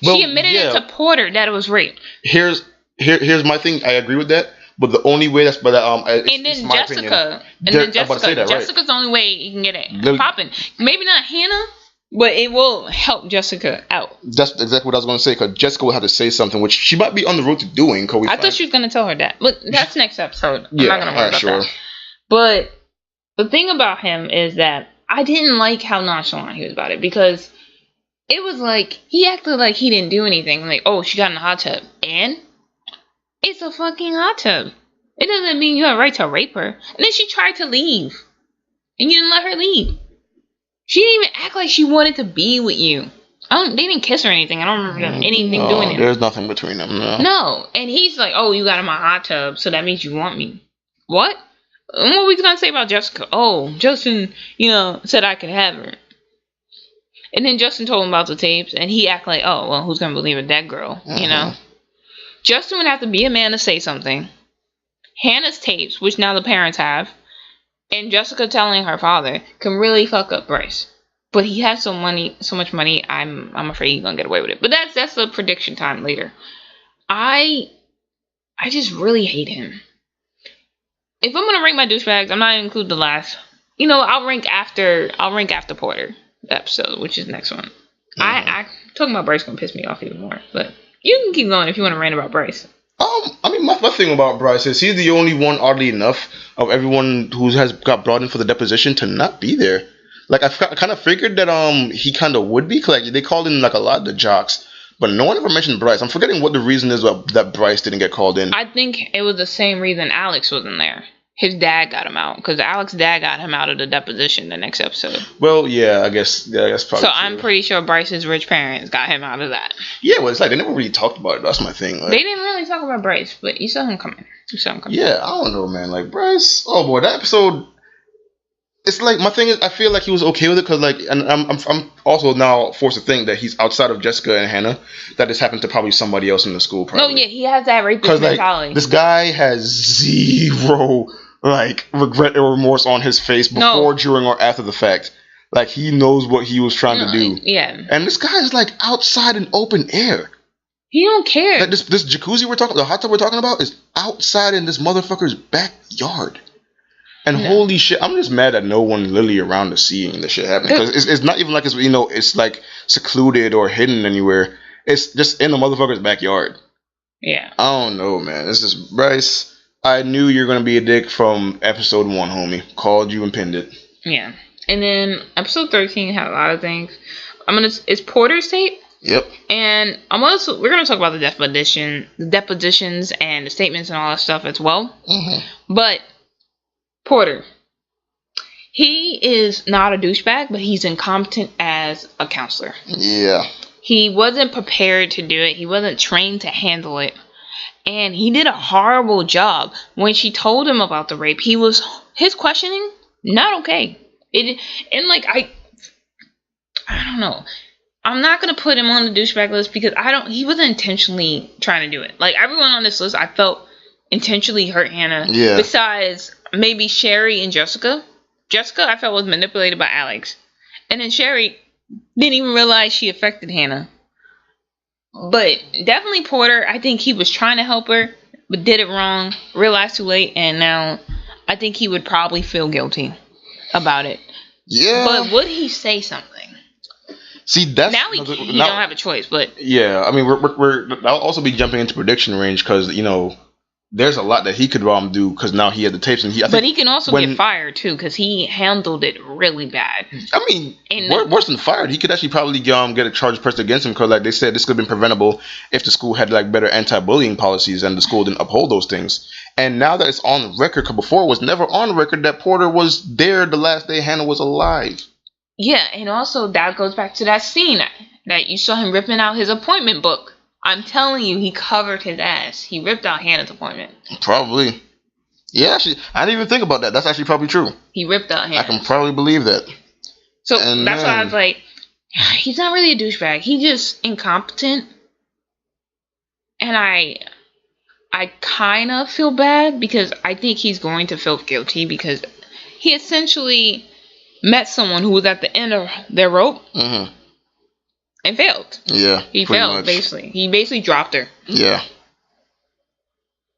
Speaker 1: Well, she admitted it to Porter that it was rape.
Speaker 2: Here's my thing. I agree with that. But the only way and
Speaker 1: then Jessica. Jessica's the only way you can get it popping. Maybe not Hannah, but it will help Jessica out.
Speaker 2: That's exactly what I was going to say, because Jessica will have to say something, which she might be on the road to doing.
Speaker 1: I thought she was going to tell her that. But that's next episode. I'm not going to worry about that. But the thing about him is that I didn't like how nonchalant he was about it, because it was like he acted like he didn't do anything. Like, oh, she got in the hot tub. And it's a fucking hot tub. It doesn't mean you have a right to rape her. And then she tried to leave. And you didn't let her leave. She didn't even act like she wanted to be with you. They didn't kiss or anything. I don't remember them anything doing it.
Speaker 2: There's nothing between them, no.
Speaker 1: No. And he's like, oh, you got in my hot tub, so that means you want me. What? And what were we going to say about Jessica? Oh, Justin, said I could have her. And then Justin told him about the tapes, and he acted like, oh, well, who's going to believe it? That girl, Justin would have to be a man to say something. Hannah's tapes, which now the parents have, and Jessica telling her father can really fuck up Bryce. But he has so much money, I'm afraid he's going to get away with it. But that's the prediction time later. I just really hate him. If I'm going to rank my douchebags, I'm not going to include the last. I'll rank after Porter, the episode, which is the next one. I talking about Bryce going to piss me off even more, but you can keep going if you want to rant about Bryce.
Speaker 2: My thing about Bryce is he's the only one, oddly enough, of everyone who has got brought in for the deposition to not be there. Like, I kind of figured that he kind of would be, cause like they called in like a lot of the jocks, but no one ever mentioned Bryce. I'm forgetting what the reason is that Bryce didn't get called in.
Speaker 1: I think it was the same reason Alex wasn't there. His dad got him out, because Alex's dad got him out of the deposition the next episode.
Speaker 2: Well, yeah, I guess probably. So
Speaker 1: true. I'm pretty sure Bryce's rich parents got him out of that.
Speaker 2: Yeah, well, it's like they never really talked about it. That's my thing. Like,
Speaker 1: they didn't really talk about Bryce, but you saw him coming.
Speaker 2: Yeah, I don't know, man. Like Bryce, oh boy, that episode. It's like my thing is, I feel like he was okay with it because, like, and I'm also now forced to think that he's outside of Jessica and Hannah. That this happened to probably somebody else in the school. Probably.
Speaker 1: No, yeah, he has that rapist mentality.
Speaker 2: Like, this guy has zero regret or remorse on his face before, during, or after the fact. Like, he knows what he was trying to do.
Speaker 1: Yeah.
Speaker 2: And this guy is like outside in open air.
Speaker 1: He don't care.
Speaker 2: Like this jacuzzi the hot tub we're talking about is outside in this motherfucker's backyard. And holy shit, I'm just mad that no one literally around is seeing this shit happening. Because it's not even like it's like secluded or hidden anywhere. It's just in the motherfucker's backyard.
Speaker 1: Yeah.
Speaker 2: I don't know, man. This is Bryce. I knew you were gonna be a dick from episode 1, homie. Called you and pinned it.
Speaker 1: Yeah. And then episode 13 had a lot of things. It's Porter's tape.
Speaker 2: Yep.
Speaker 1: And we're gonna talk about the depositions and the statements and all that stuff as well. Mm-hmm. But Porter, he is not a douchebag, but he's incompetent as a counselor.
Speaker 2: Yeah.
Speaker 1: He wasn't prepared to do it. He wasn't trained to handle it. And he did a horrible job. When she told him about the rape, his questioning, not okay. I don't know. I'm not going to put him on the douchebag list because he wasn't intentionally trying to do it. Like, everyone on this list, I felt intentionally hurt Hannah.
Speaker 2: Yeah.
Speaker 1: Besides maybe Sherry and Jessica. Jessica, I felt, was manipulated by Alex. And then Sherry didn't even realize she affected Hannah. But definitely Porter, I think he was trying to help her, but did it wrong, realized too late, and now I think he would probably feel guilty about it.
Speaker 2: Yeah.
Speaker 1: But would he say something?
Speaker 2: See, that's
Speaker 1: now he don't have a choice. But
Speaker 2: yeah, I mean, we're I'll also be jumping into prediction range because there's a lot that he could do because now he had the tapes, and
Speaker 1: but he can also get fired too because he handled it really bad.
Speaker 2: I mean, worse than fired, he could actually probably get a charge pressed against him because, like they said, this could have been preventable if the school had like better anti-bullying policies and the school didn't uphold those things. And now that it's on record, because before it was never on record that Porter was there the last day Hannah was alive.
Speaker 1: Yeah, and also that goes back to that scene that you saw him ripping out his appointment book. I'm telling you, he covered his ass. He ripped out Hannah's appointment.
Speaker 2: Probably. Yeah, actually, I didn't even think about that. That's actually probably true.
Speaker 1: He ripped out Hannah.
Speaker 2: I can probably believe that.
Speaker 1: So that's why I was like, he's not really a douchebag. He's just incompetent. And I kind of feel bad because I think he's going to feel guilty because he essentially met someone who was at the end of their rope. Mm-hmm. And failed.
Speaker 2: Yeah.
Speaker 1: He failed, much. Basically. He basically dropped her.
Speaker 2: Yeah.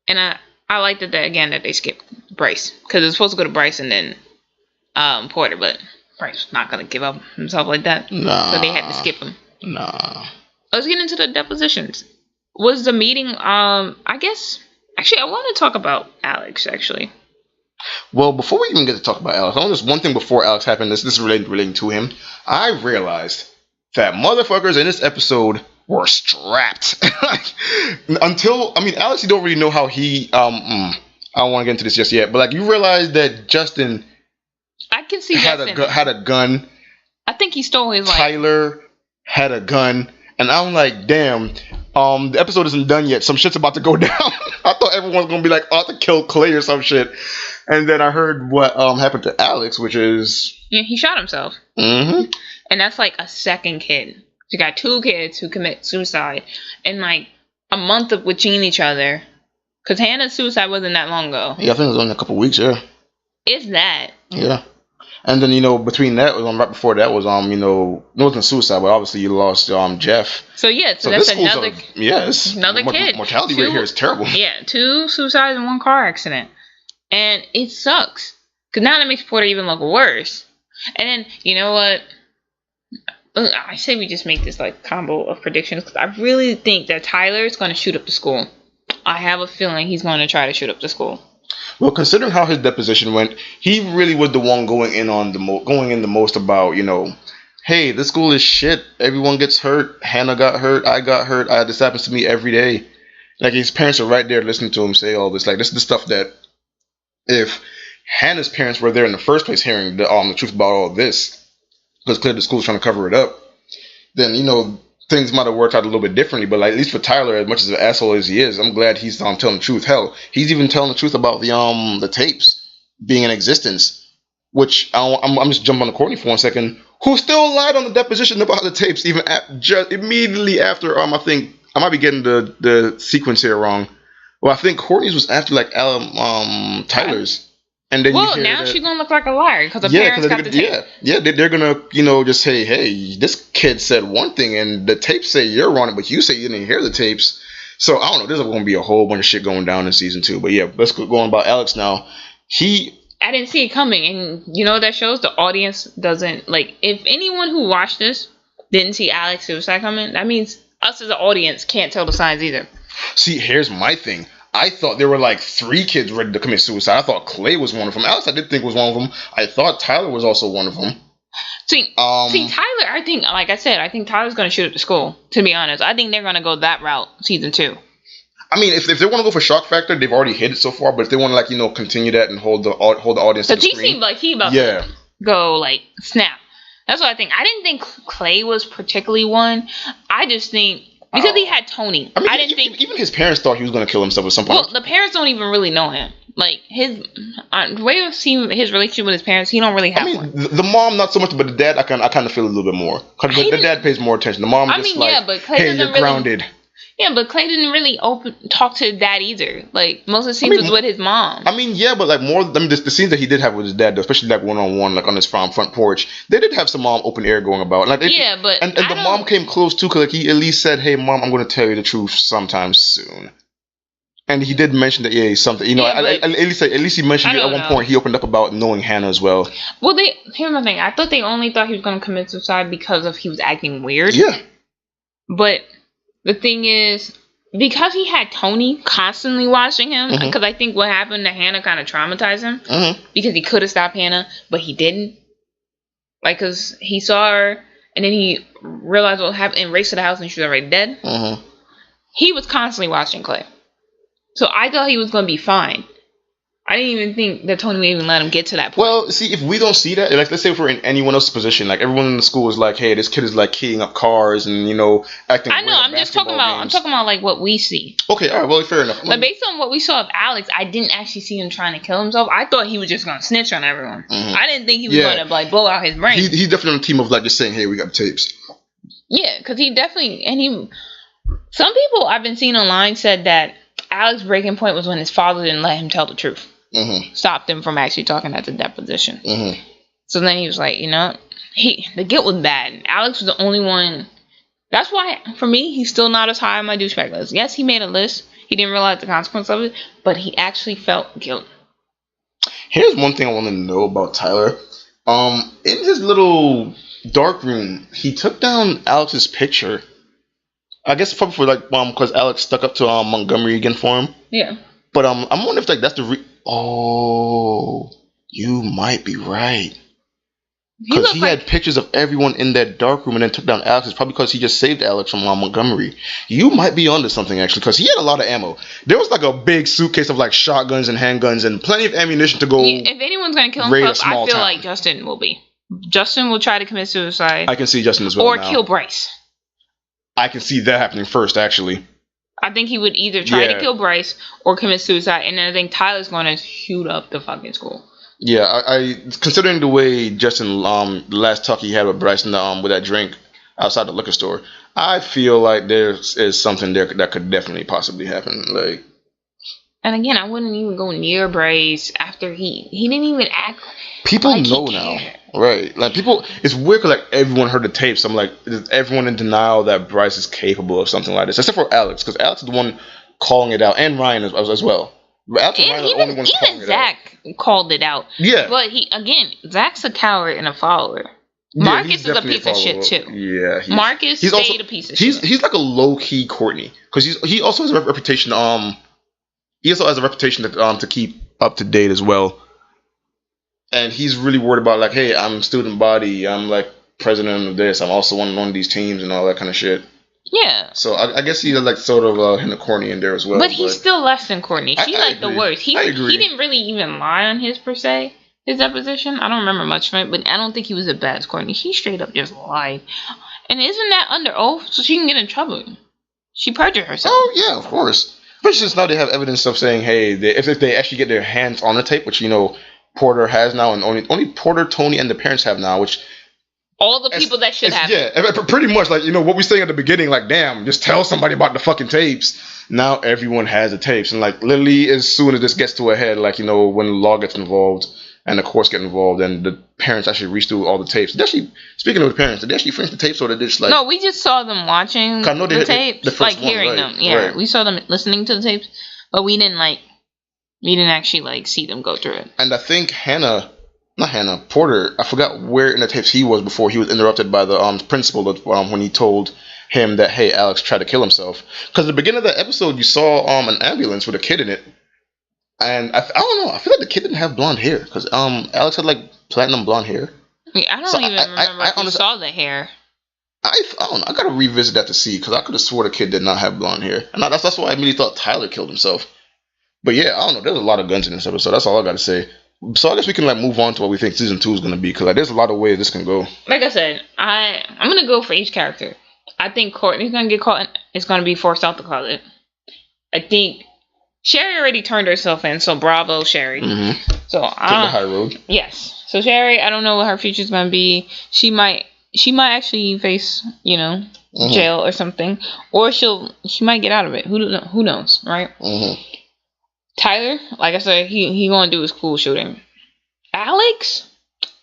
Speaker 1: And I liked it that they skipped Bryce. Because it was supposed to go to Bryce and then Porter, but Bryce was not going to give up himself like that.
Speaker 2: Nah.
Speaker 1: So they had to skip him.
Speaker 2: Nah.
Speaker 1: Let's get into the depositions. Was the meeting, I guess... Actually, I want to talk about Alex, actually.
Speaker 2: Well, before we even get to talk about Alex, I want just one thing before Alex happened. This is relating to him. I realized... that motherfuckers in this episode were strapped. Alex, you don't really know how he, I don't want to get into this just yet, but like you realize that Justin
Speaker 1: I can see
Speaker 2: had a gun.
Speaker 1: I think he stole his life.
Speaker 2: Tyler had a gun, and I'm like, damn, the episode isn't done yet. Some shit's about to go down. I thought everyone was going to be like, oh, to kill Clay or some shit. And then I heard what happened to Alex, which is...
Speaker 1: Yeah, he shot himself.
Speaker 2: Mm-hmm.
Speaker 1: And that's like a second kid. You got 2 kids who commit suicide in like a month of between each other. Because Hannah's suicide wasn't that long ago.
Speaker 2: Yeah, I think it was only a couple weeks, yeah.
Speaker 1: It's that.
Speaker 2: Yeah. And then, between that, right before that was, it wasn't suicide, but obviously you lost Jeff.
Speaker 1: So, yeah, so that's another kid.
Speaker 2: Mortality rate here is terrible.
Speaker 1: Yeah, 2 suicides and 1 car accident. And it sucks. Because now that makes Porter even look worse. And then, you know what? I say we just make this like combo of predictions because I really think that Tyler is going to shoot up the school. I have a feeling he's going to try to shoot up the school.
Speaker 2: Well, considering how his deposition went, he really was the one going in the most about, hey, this school is shit. Everyone gets hurt. Hannah got hurt. I got hurt. This happens to me every day. Like his parents are right there listening to him say all this. Like this is the stuff that if Hannah's parents were there in the first place hearing the truth about all this, because clearly the school's trying to cover it up, then, things might have worked out a little bit differently. But like, at least for Tyler, as much as an asshole as he is, I'm glad he's telling the truth. Hell, he's even telling the truth about the tapes being in existence, which I'm just jumping on the Courtney for 1 second, who still lied on the deposition about the tapes, even just immediately after, I think, I might be getting the sequence here wrong. Well, I think Courtney's was after, like, Tyler's. And then
Speaker 1: now she's gonna look like a liar because her parents got the tape.
Speaker 2: Yeah, they're gonna, just say, hey, this kid said one thing, and the tapes say you're wrong, but you say you didn't hear the tapes. So I don't know. There's gonna be a whole bunch of shit going down in season 2. But yeah, let's go on about Alex now.
Speaker 1: I didn't see it coming, and you know what that shows? The audience doesn't like. If anyone who watched this didn't see Alex suicide coming, that means us as an audience can't tell the signs either.
Speaker 2: See, here's my thing. I thought there were like 3 kids ready to commit suicide. I thought Clay was one of them. Alex, I did think was one of them. I thought Tyler was also one of them.
Speaker 1: See, Tyler, I think, like I said, I think Tyler's going to shoot up the school, to be honest. I think they're going to go that route season 2.
Speaker 2: I mean, if they want to go for shock factor, they've already hit it so far. But if they want to, continue that and hold the audience to the screen. Because he
Speaker 1: seemed like he about to go, snap. That's what I think. I didn't think Clay was particularly one. I just think... Because he had Tony. I didn't think...
Speaker 2: Even his parents thought he was going to kill himself at some point.
Speaker 1: Well, the parents don't even really know him. Like, his... the way I've seen his relationship with his parents, he don't really have one.
Speaker 2: The mom, not so much, but the dad, I kind of feel a little bit more. Because the dad pays more attention. The mom
Speaker 1: but Clay
Speaker 2: hey, you're grounded.
Speaker 1: Yeah, but Clay didn't really talk to his dad either. Like, most of the scenes was with his mom.
Speaker 2: But like more, the scenes that he did have with his dad, especially like one-on-one, like on his front porch, they did have some open air going about. Like, and the mom came close too, because like he at least said, "Hey, mom, I'm going to tell you the truth sometime soon." And he did mention that, something. At least he mentioned it at one point. He opened up about knowing Hannah as well.
Speaker 1: Well, here's my thing. I thought they only thought he was going to commit suicide because he was acting weird.
Speaker 2: Yeah.
Speaker 1: But the thing is, because he had Tony constantly watching him, because I think what happened to Hannah kind of traumatized him, because he could have stopped Hannah, but he didn't. Like, because he saw her, and then he realized what happened and raced to the house, and she was already dead. He was constantly watching Clay. So I thought he was going to be fine. I didn't even think that Tony would even let him get to that point.
Speaker 2: Well, see, if we don't see that, like, let's say if we're in anyone else's position, like, everyone in the school is like, hey, this kid is, like, keying up cars and, acting.
Speaker 1: I know, I'm just talking about, I'm talking about, like, what we see.
Speaker 2: Okay, all right, well, fair enough.
Speaker 1: But based on what we saw of Alex, I didn't actually see him trying to kill himself. I thought he was just going to snitch on everyone. I didn't think he was going to, like, blow out his brain.
Speaker 2: He's definitely on the team of, like, just saying, hey, we got the tapes.
Speaker 1: Yeah, because he definitely, some people I've been seeing online said that Alex's breaking point was when his father didn't let him tell the truth. Stopped him from actually talking at the deposition. So then he was like, the guilt was bad. Alex was the only one. That's why, for me, he's still not as high on my douchebag list. Yes, he made a list. He didn't realize the consequence of it, but he actually felt guilt.
Speaker 2: Here's one thing I want to know about Tyler. In his little dark room, he took down Alex's picture. I guess probably for because Alex stuck up to Montgomery again for him.
Speaker 1: Yeah.
Speaker 2: But I'm wondering if that's the oh, you might be right. Because he had pictures of everyone in that dark room and then took down Alex. It's probably because he just saved Alex from Montgomery. You might be onto something, actually, because he had a lot of ammo. There was like a big suitcase of like shotguns and handguns and plenty of ammunition to go.
Speaker 1: If anyone's going to kill himself, I feel like Justin will be. Justin will try to commit suicide.
Speaker 2: I can see Justin as well.
Speaker 1: Or kill Bryce.
Speaker 2: I can see that happening first, actually.
Speaker 1: I think he would either try to kill Bryce or commit suicide, and then I think Tyler's going to shoot up the fucking school.
Speaker 2: Yeah, I considering the way Justin, the last talk he had with Bryce with that drink outside the liquor store, I feel like there is something there that could definitely possibly happen. Like, and
Speaker 1: again, I wouldn't even go near Bryce after he didn't even act.
Speaker 2: People like know now, right? Like people, it's weird because like everyone heard the tapes. I'm like, is everyone in denial that Bryce is capable of something like this, except for Alex, because Alex is the one calling it out, and Ryan as well. Alex and Ryan are the only ones calling it
Speaker 1: Zach called it out.
Speaker 2: Yeah,
Speaker 1: but Zach's a coward and a follower. Marcus is a piece of shit too.
Speaker 2: Yeah,
Speaker 1: Marcus stayed a piece of shit.
Speaker 2: He's like a low key Courtney because he also has a reputation. He also has a reputation to keep up to date as well. And he's really worried about like, hey, I'm student body. I'm like president of this. I'm also on one of these teams and all that kind of shit.
Speaker 1: Yeah.
Speaker 2: So I guess he's like sort of in the corny in there as well.
Speaker 1: But he's still less than corny. She
Speaker 2: I
Speaker 1: the worst. He didn't really even lie on his per se. His deposition. I don't remember much from it, but I don't think he was as bad as Courtney. He straight up just lied. And isn't that under oath? So she can get in trouble. She perjured herself.
Speaker 2: Oh yeah, of course. Especially since now they have evidence of saying, hey, if they actually get their hands on the tape, which Porter has now, and only Porter, Tony, and the parents have now, which
Speaker 1: all the people that should have.
Speaker 2: Yeah, pretty much like what we saying at the beginning, like damn, just tell somebody about the fucking tapes. Now everyone has the tapes, and like literally as soon as this gets to a head, like when the law gets involved and the courts get involved, and the parents actually read through all the tapes. Speaking of the parents, did they actually finish the tapes, or did they just like?
Speaker 1: No, we just saw them watching the tapes, like hearing them. Yeah, right. We saw them listening to the tapes, but we didn't actually see them go through it.
Speaker 2: And I think Porter, I forgot where in the tapes he was before he was interrupted by the principal when he told him that, hey, Alex tried to kill himself. Because at the beginning of the episode, you saw an ambulance with a kid in it. And I don't know, I feel like the kid didn't have blonde hair. Because Alex had like platinum blonde hair.
Speaker 1: I don't even remember if you saw the hair.
Speaker 2: I don't know, I gotta revisit that to see. Because I could have swore the kid did not have blonde hair. And that's why I immediately thought Tyler killed himself. But yeah, I don't know, there's a lot of guns in this episode. That's all I gotta say. So I guess we can move on to what we think season 2 is going to be, because there's a lot of ways this can go.
Speaker 1: Like I said, I'm going to go for each character. I think Courtney's going to get caught. It's going to be forced out the closet. I think Sherry already turned herself in, so bravo, Sherry. Mm-hmm. So
Speaker 2: took the high road.
Speaker 1: Yes. So Sherry, I don't know what her future is going to be. She might actually face jail or something, or she might get out of it. Who knows, right? Mm-hmm. Tyler, like I said, he gonna do his cool shooting. Alex,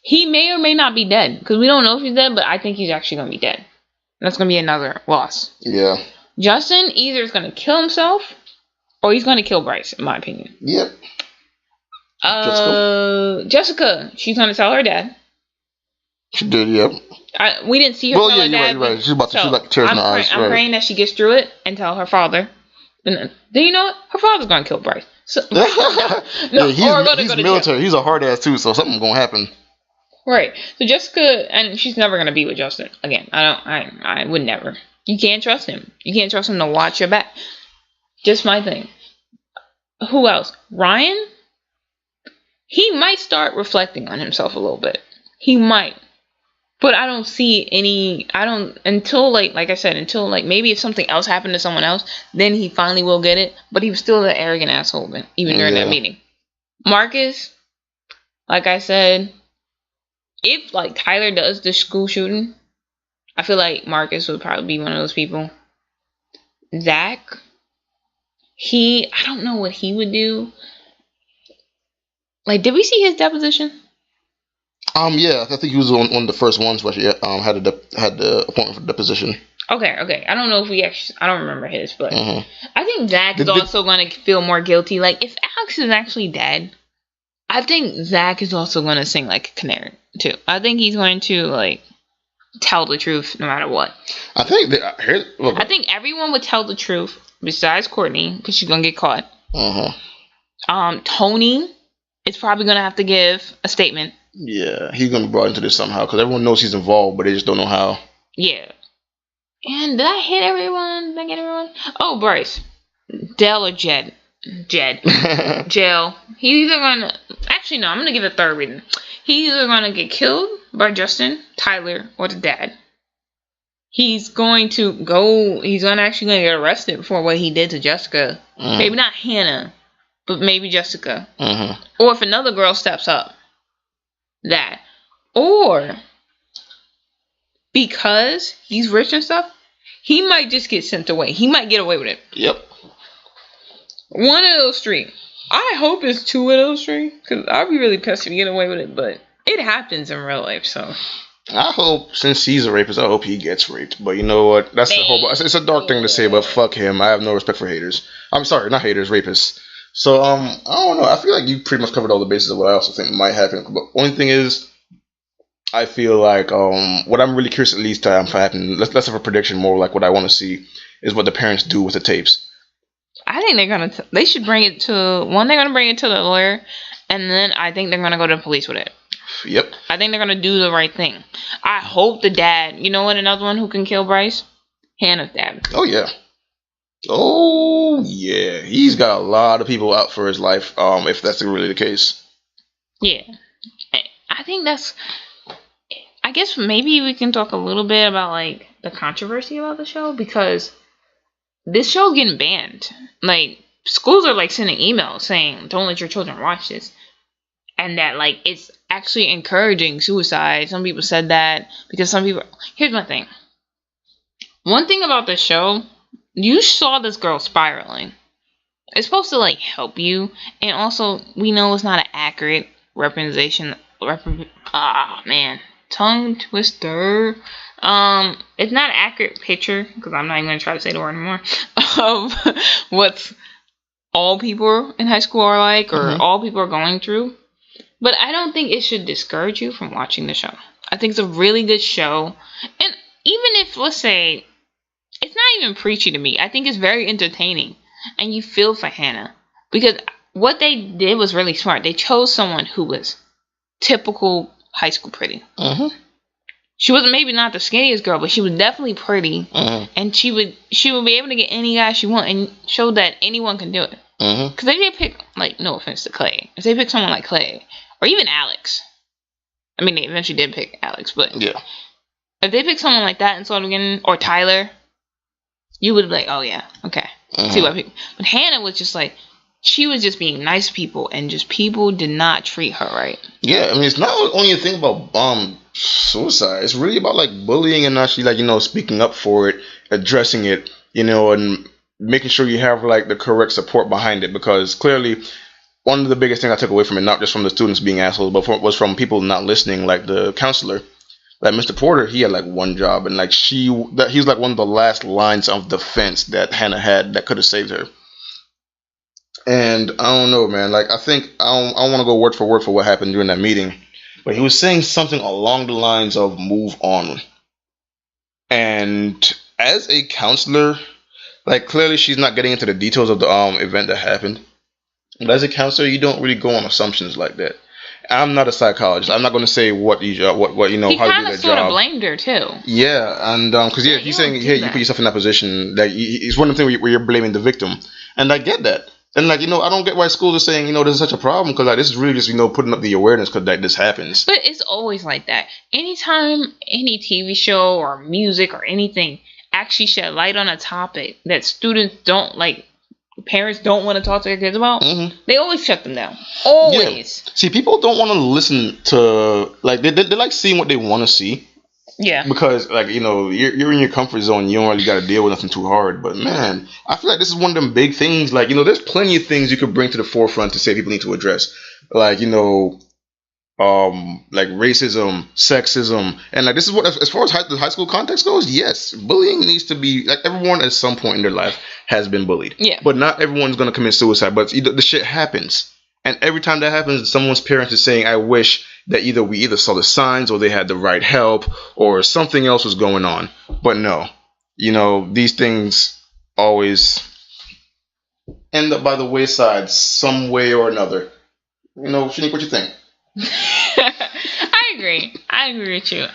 Speaker 1: he may or may not be dead, because we don't know if he's dead, but I think he's actually gonna be dead. That's gonna be another loss.
Speaker 2: Yeah.
Speaker 1: Justin either is gonna kill himself or he's gonna kill Bryce, in my opinion.
Speaker 2: Yep.
Speaker 1: Jessica, she's gonna tell her dad.
Speaker 2: She did, yep.
Speaker 1: We didn't see her tell her dad.
Speaker 2: Right. She's about to tears in her eyes.
Speaker 1: I'm praying that she gets through it and tell her father. then you know what? Her father's gonna kill Bryce. So, no,
Speaker 2: he's military. He's a hard ass too, so something's gonna happen.
Speaker 1: Right. So Jessica, and she's never gonna be with Justin again. I would never. You can't trust him. You can't trust him to watch your back. Just my thing. Who else? Ryan? He might start reflecting on himself a little bit. He might. But I don't see any, until like I said, until like maybe if something else happened to someone else, then he finally will get it. But he was still an arrogant asshole even during that meeting. Marcus, like I said, if like Tyler does the school shooting, I feel like Marcus would probably be one of those people. Zach, I don't know what he would do. Like, did we see his deposition?
Speaker 2: Yeah, I think he was one of the first ones where she had the appointment for deposition.
Speaker 1: Okay. I don't know if I don't remember his, but I think Zach is also going to feel more guilty. Like, if Alex is actually dead, I think Zach is also going to sing like a canary too. I think he's going to like tell the truth no matter what. I think everyone would tell the truth besides Courtney because she's going to get caught. Tony is probably going to have to give a statement.
Speaker 2: Yeah, he's going to be brought into this somehow because everyone knows he's involved, but they just don't know how.
Speaker 1: Yeah. And did I hit everyone? Did I get everyone? Oh, Bryce. Dell or Jed? Jed. Jail. He's either going to... Actually, no, I'm going to give it a third reason. He's either going to get killed by Justin, Tyler, or the dad. He's going to actually going to get arrested for what he did to Jessica. Maybe not Hannah, but maybe Jessica. Or if another girl steps up. That. Or because he's rich and stuff, he might just get sent away. He might get away with it.
Speaker 2: Yep.
Speaker 1: One of those three. I hope it's two of those three, because I'd be really pissed if you get away with it, but it happens in real life, so.
Speaker 2: I hope, since he's a rapist, I hope he gets raped. But you know what? That's it's a dark thing to say, but fuck him. I have no respect for haters. I'm sorry, not haters, rapists. So, I don't know. I feel like you pretty much covered all the bases of what I also think might happen. But only thing is, I feel like what I'm really curious at least to happen, let's have a prediction more like what I want to see, is what the parents do with the tapes.
Speaker 1: I think they should bring it to, they're going to bring it to the lawyer, and then I think they're going to go to the police with it.
Speaker 2: Yep.
Speaker 1: I think they're going to do the right thing. I hope the dad, you know what, another one who can kill Bryce? Hannah's dad.
Speaker 2: Oh, yeah. Oh, yeah. He's got a lot of people out for his life, if that's really the case.
Speaker 1: Yeah. I think I guess maybe we can talk a little bit about, like, the controversy about the show, because this show getting banned. Like, schools are, like, sending emails saying, don't let your children watch this. And that, like, it's actually encouraging suicide. Some people said that because some people... Here's my thing. One thing about this show... You saw this girl spiraling. It's supposed to, like, help you. And also, we know it's not an accurate representation. Tongue twister. It's not an accurate picture, because I'm not even going to try to say the word anymore, of what all people in high school are like, or all people are going through. But I don't think it should discourage you from watching the show. I think it's a really good show. And even if, let's say... It's not even preachy to me. I think it's very entertaining. And you feel for Hannah. Because what they did was really smart. They chose someone who was typical high school pretty. She wasn't maybe not the skinniest girl, but she was definitely pretty. And she would be able to get any guy she wanted and show that anyone can do it. Because if they pick, like, no offense to Clay. If they pick someone like Clay, or even Alex. I mean, they eventually did pick Alex, but... Yeah. If they pick someone like that instead of getting... Or Tyler... You would be like, oh yeah, okay. See what people. But Hannah was just like, she was just being nice to people, and just people did not treat her right.
Speaker 2: Yeah, I mean, it's not only a thing about suicide. It's really about like bullying and actually like, you know, speaking up for it, addressing it, you know, and making sure you have like the correct support behind it. Because clearly, one of the biggest things I took away from it, not just from the students being assholes, but was from people not listening, like the counselor. Like Mr. Porter, he had like one job, and like he was like one of the last lines of defense that Hannah had that could have saved her. And I don't know, man. Like I think I don't want to go word for what happened during that meeting, but he was saying something along the lines of "move on." And as a counselor, Like clearly, she's not getting into the details of the event that happened. But as a counselor, you don't really go on assumptions like that. I'm not a psychologist. I'm not going to say what you
Speaker 1: He
Speaker 2: how you
Speaker 1: kind
Speaker 2: do
Speaker 1: of
Speaker 2: that
Speaker 1: sort of
Speaker 2: job.
Speaker 1: blamed her too.
Speaker 2: Yeah, and because
Speaker 1: Yeah,
Speaker 2: if you're
Speaker 1: you
Speaker 2: saying
Speaker 1: don't
Speaker 2: hey,
Speaker 1: do
Speaker 2: you put
Speaker 1: that.
Speaker 2: yourself in that position, like it's one of the things where you're blaming the victim, and I get that. And like I don't get why schools are saying this is such a problem because like this is really just putting up the awareness because like this happens.
Speaker 1: But it's always like that. Anytime any TV show or music or anything actually shed light on a topic that students don't like, parents don't want to talk to their kids about, they always shut them down. Always.
Speaker 2: Yeah. See, people don't want to listen to like they like seeing what they want to see.
Speaker 1: Yeah.
Speaker 2: Because like you're in your comfort zone. You don't really got to deal with nothing too hard. But man, I feel like this is one of them big things. Like there's plenty of things you could bring to the forefront to say people need to address. Like like racism, sexism, and like this is what as far as the high school context goes. Yes, bullying needs to be like everyone at some point in their life has been bullied.
Speaker 1: Yeah.
Speaker 2: But not everyone's gonna commit suicide. But the shit happens, and every time that happens, someone's parents is saying, "I wish that we either saw the signs or they had the right help or something else was going on." But no, these things always end up by the wayside some way or another. Shanique, what you think?
Speaker 1: I agree. I agree with you.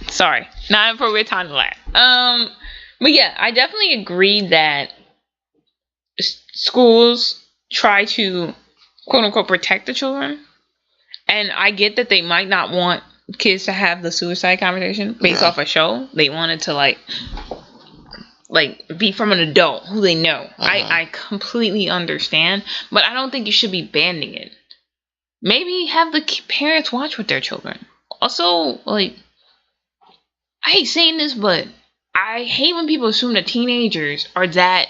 Speaker 1: Sorry, not an appropriate time to laugh. But yeah, I definitely agree that schools try to quote unquote protect the children, and I get that they might not want kids to have the suicide conversation based off a show. They wanted to like be from an adult who they know. I completely understand, but I don't think you should be banning it. Maybe have the parents watch with their children. Also, like, I hate saying this, but I hate when people assume that teenagers are that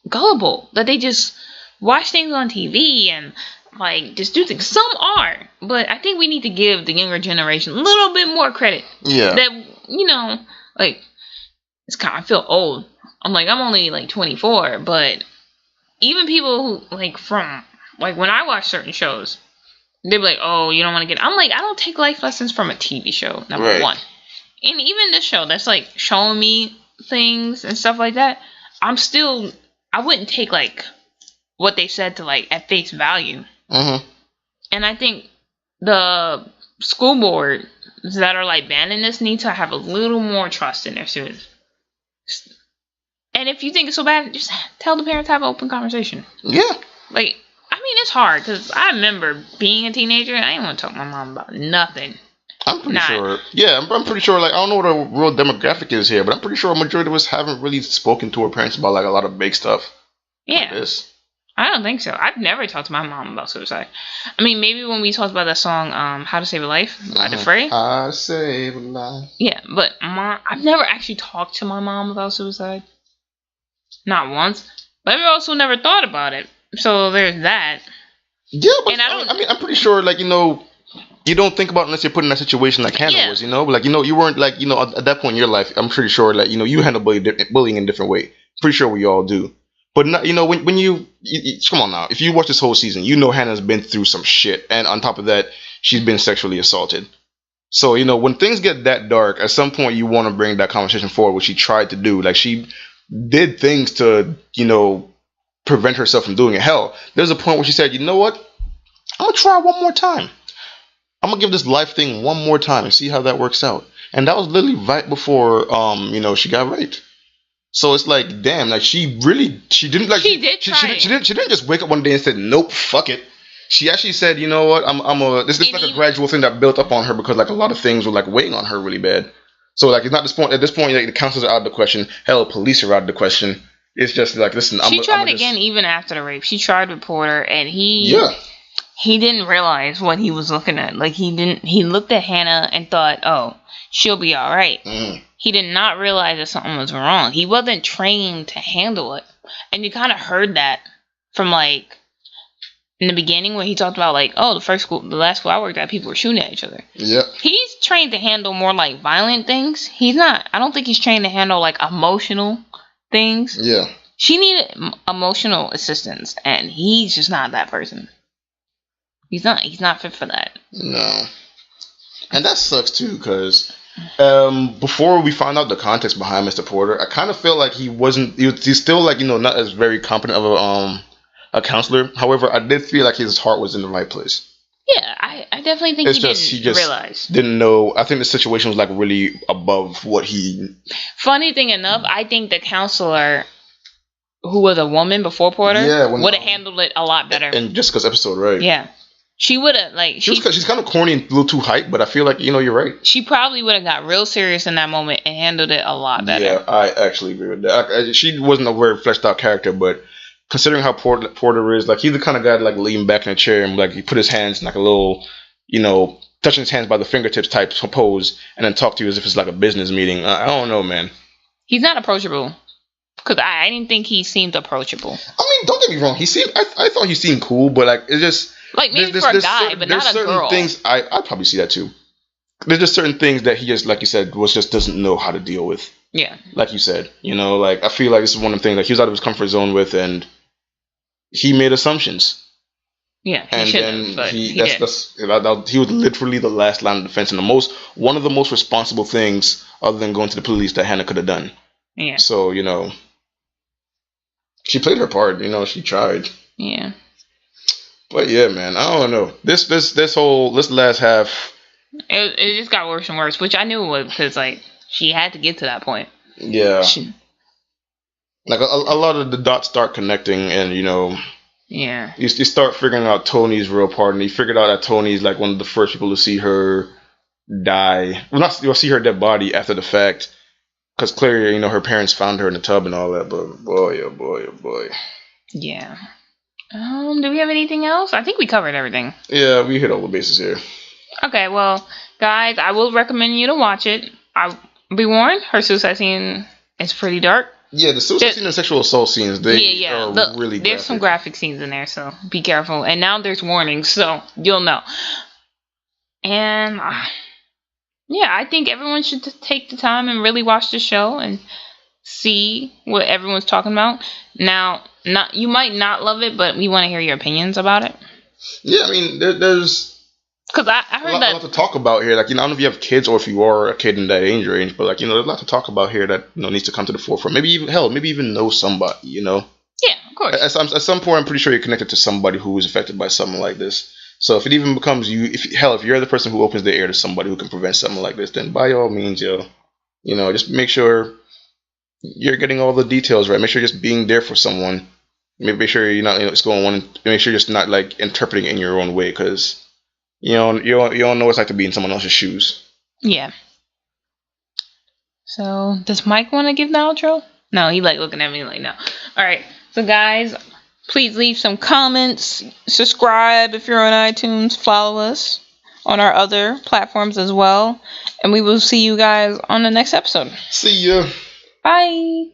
Speaker 1: gullible, that they just watch things on TV and like just do things. Some are, but I think we need to give the younger generation a little bit more credit.
Speaker 2: Yeah.
Speaker 1: That like I feel old. I'm only like 24, but even people who from when I watch certain shows, they be like, "Oh, you don't want to get." I'm like, I don't take life lessons from a TV show. Number one, and even this show that's like showing me things and stuff like that. I wouldn't take like what they said to like at face value. And I think the school boards that are like banning this need to have a little more trust in their students. And if you think it's so bad, just tell the parents to have an open conversation.
Speaker 2: Yeah.
Speaker 1: Like, I mean, it's hard because I remember being a teenager and I didn't want to talk to my mom about nothing.
Speaker 2: I'm pretty sure. Yeah, I'm pretty sure. Like, I don't know what the real demographic is here, but I'm pretty sure a majority of us haven't really spoken to our parents about like a lot of big stuff.
Speaker 1: Yeah.
Speaker 2: Like this.
Speaker 1: I don't think so. I've never talked to my mom about suicide. I mean, maybe when we talked about that song, "How to Save a Life" by Defray.
Speaker 2: How to Save a Life.
Speaker 1: Yeah, but I've never actually talked to my mom about suicide. Not once. But I've also never thought about it. So there's that.
Speaker 2: Yeah, but I'm pretty sure, like, you don't think about it unless you're put in that situation like Hannah was, But, like, you weren't, like, at that point in your life, I'm pretty sure, like, you handle bullying in a different way. Pretty sure we all do. But, not, when you come on now, if you watch this whole season, Hannah's been through some shit. And on top of that, she's been sexually assaulted. So, when things get that dark, at some point you want to bring that conversation forward, which she tried to do. Like, she did things to, prevent herself from doing it. Hell, there's a point where she said, "You know what? I'm going to try one more time. I'm going to give this life thing one more time and see how that works out." And that was literally right before, she got raped. So it's like, damn, like she didn't like,
Speaker 1: she didn't
Speaker 2: just wake up one day and said, "Nope, fuck it." She actually said, "You know what? This is like a gradual thing that built up on her because like a lot of things were like weighing on her really bad." So like, it's not at this point, like the counselors are out of the question. Hell, police are out of the question. It's just like, listen,
Speaker 1: she tried again even after the rape. She tried with Porter, and he didn't realize what he was looking at. Like he looked at Hannah and thought, "Oh, she'll be all right." He did not realize that something was wrong. He wasn't trained to handle it, and you kind of heard that from like in the beginning when he talked about like, "Oh, the last school I worked at, people were shooting at each other."
Speaker 2: Yeah,
Speaker 1: he's trained to handle more like violent things. He's not. I don't think he's trained to handle like emotional things.
Speaker 2: Yeah.
Speaker 1: She needed emotional assistance, and he's just not that person. He's not fit for that.
Speaker 2: No. And that sucks too, because Before we found out the context behind Mr. Porter, I kind of feel like he wasn't. He's still like not as very competent of a counselor. However, I did feel like his heart was in the right place.
Speaker 1: Yeah, I definitely think he didn't realize.
Speaker 2: Didn't know. I think the situation was like really above what he.
Speaker 1: Funny thing enough, I think the counselor, who was a woman before Porter, would have handled it a lot better.
Speaker 2: In Jessica's episode, right?
Speaker 1: Yeah. She would have, like...
Speaker 2: She's kind of corny and a little too hype, but I feel like, you're right.
Speaker 1: She probably would have got real serious in that moment and handled it a lot better.
Speaker 2: Yeah, I actually agree with that. She wasn't a very fleshed out character, but considering how Porter is, like, he's the kind of guy to, like, lean back in a chair and, like, he put his hands in, like, a little, touching his hands by the fingertips type pose and then talk to you as if it's, like, a business meeting. I don't know, man.
Speaker 1: He's not approachable. Because I didn't think he seemed approachable.
Speaker 2: I mean, don't get me wrong. I thought he seemed cool, but, like, it's just...
Speaker 1: Like, maybe for a guy, but not a girl. There's certain
Speaker 2: things, I'd probably see that too. There's just certain things that he just, like you said, just doesn't know how to deal with.
Speaker 1: Yeah.
Speaker 2: Like you said, like, I feel like this is one of the things that he was out of his comfort zone with, and he made assumptions.
Speaker 1: Yeah,
Speaker 2: he was literally the last line of defense and one of the most responsible things other than going to the police that Hannah could have done.
Speaker 1: Yeah.
Speaker 2: So, she played her part, she tried.
Speaker 1: Yeah.
Speaker 2: But yeah, man, I don't know. This last half,
Speaker 1: it just got worse and worse, which I knew it would because like she had to get to that point.
Speaker 2: Yeah, like a lot of the dots start connecting, and
Speaker 1: yeah,
Speaker 2: you start figuring out Tony's real part, and you figured out that Tony's like one of the first people to see her die. Well, you'll see her dead body after the fact, because clearly her parents found her in the tub and all that. But boy, oh boy, oh boy.
Speaker 1: Yeah. Do we have anything else? I think we covered everything.
Speaker 2: Yeah, we hit all the bases here.
Speaker 1: Okay, well, guys, I will recommend you to watch it. I'll be warned, her suicide scene is pretty dark.
Speaker 2: Yeah, the suicide scene and sexual assault scenes, are really graphic.
Speaker 1: There's some graphic scenes in there, so be careful. And now there's warnings, so you'll know. And, yeah, I think everyone should take the time and really watch the show and see what everyone's talking about. Now, you might not love it, but we want to hear your opinions about it.
Speaker 2: Yeah, I mean, there's
Speaker 1: because I heard
Speaker 2: a lot to talk about here. Like, I don't know if you have kids or if you are a kid in that age range, but like, there's a lot to talk about here that needs to come to the forefront. Maybe even know somebody.
Speaker 1: Yeah, of course.
Speaker 2: At some point, I'm pretty sure you're connected to somebody who is affected by something like this. So if it even becomes you, if you're the person who opens the ear to somebody who can prevent something like this, then by all means, just make sure you're getting all the details right. Make sure you're just being there for someone. Make sure you're not just going on. Make sure you're just not like interpreting it in your own way, because you don't know what it's like to be in someone else's shoes.
Speaker 1: Yeah. So does Mike want to give the outro? No, he like looking at me like no. All right. So guys, please leave some comments. Subscribe if you're on iTunes. Follow us on our other platforms as well, and we will see you guys on the next episode.
Speaker 2: See ya.
Speaker 1: Bye.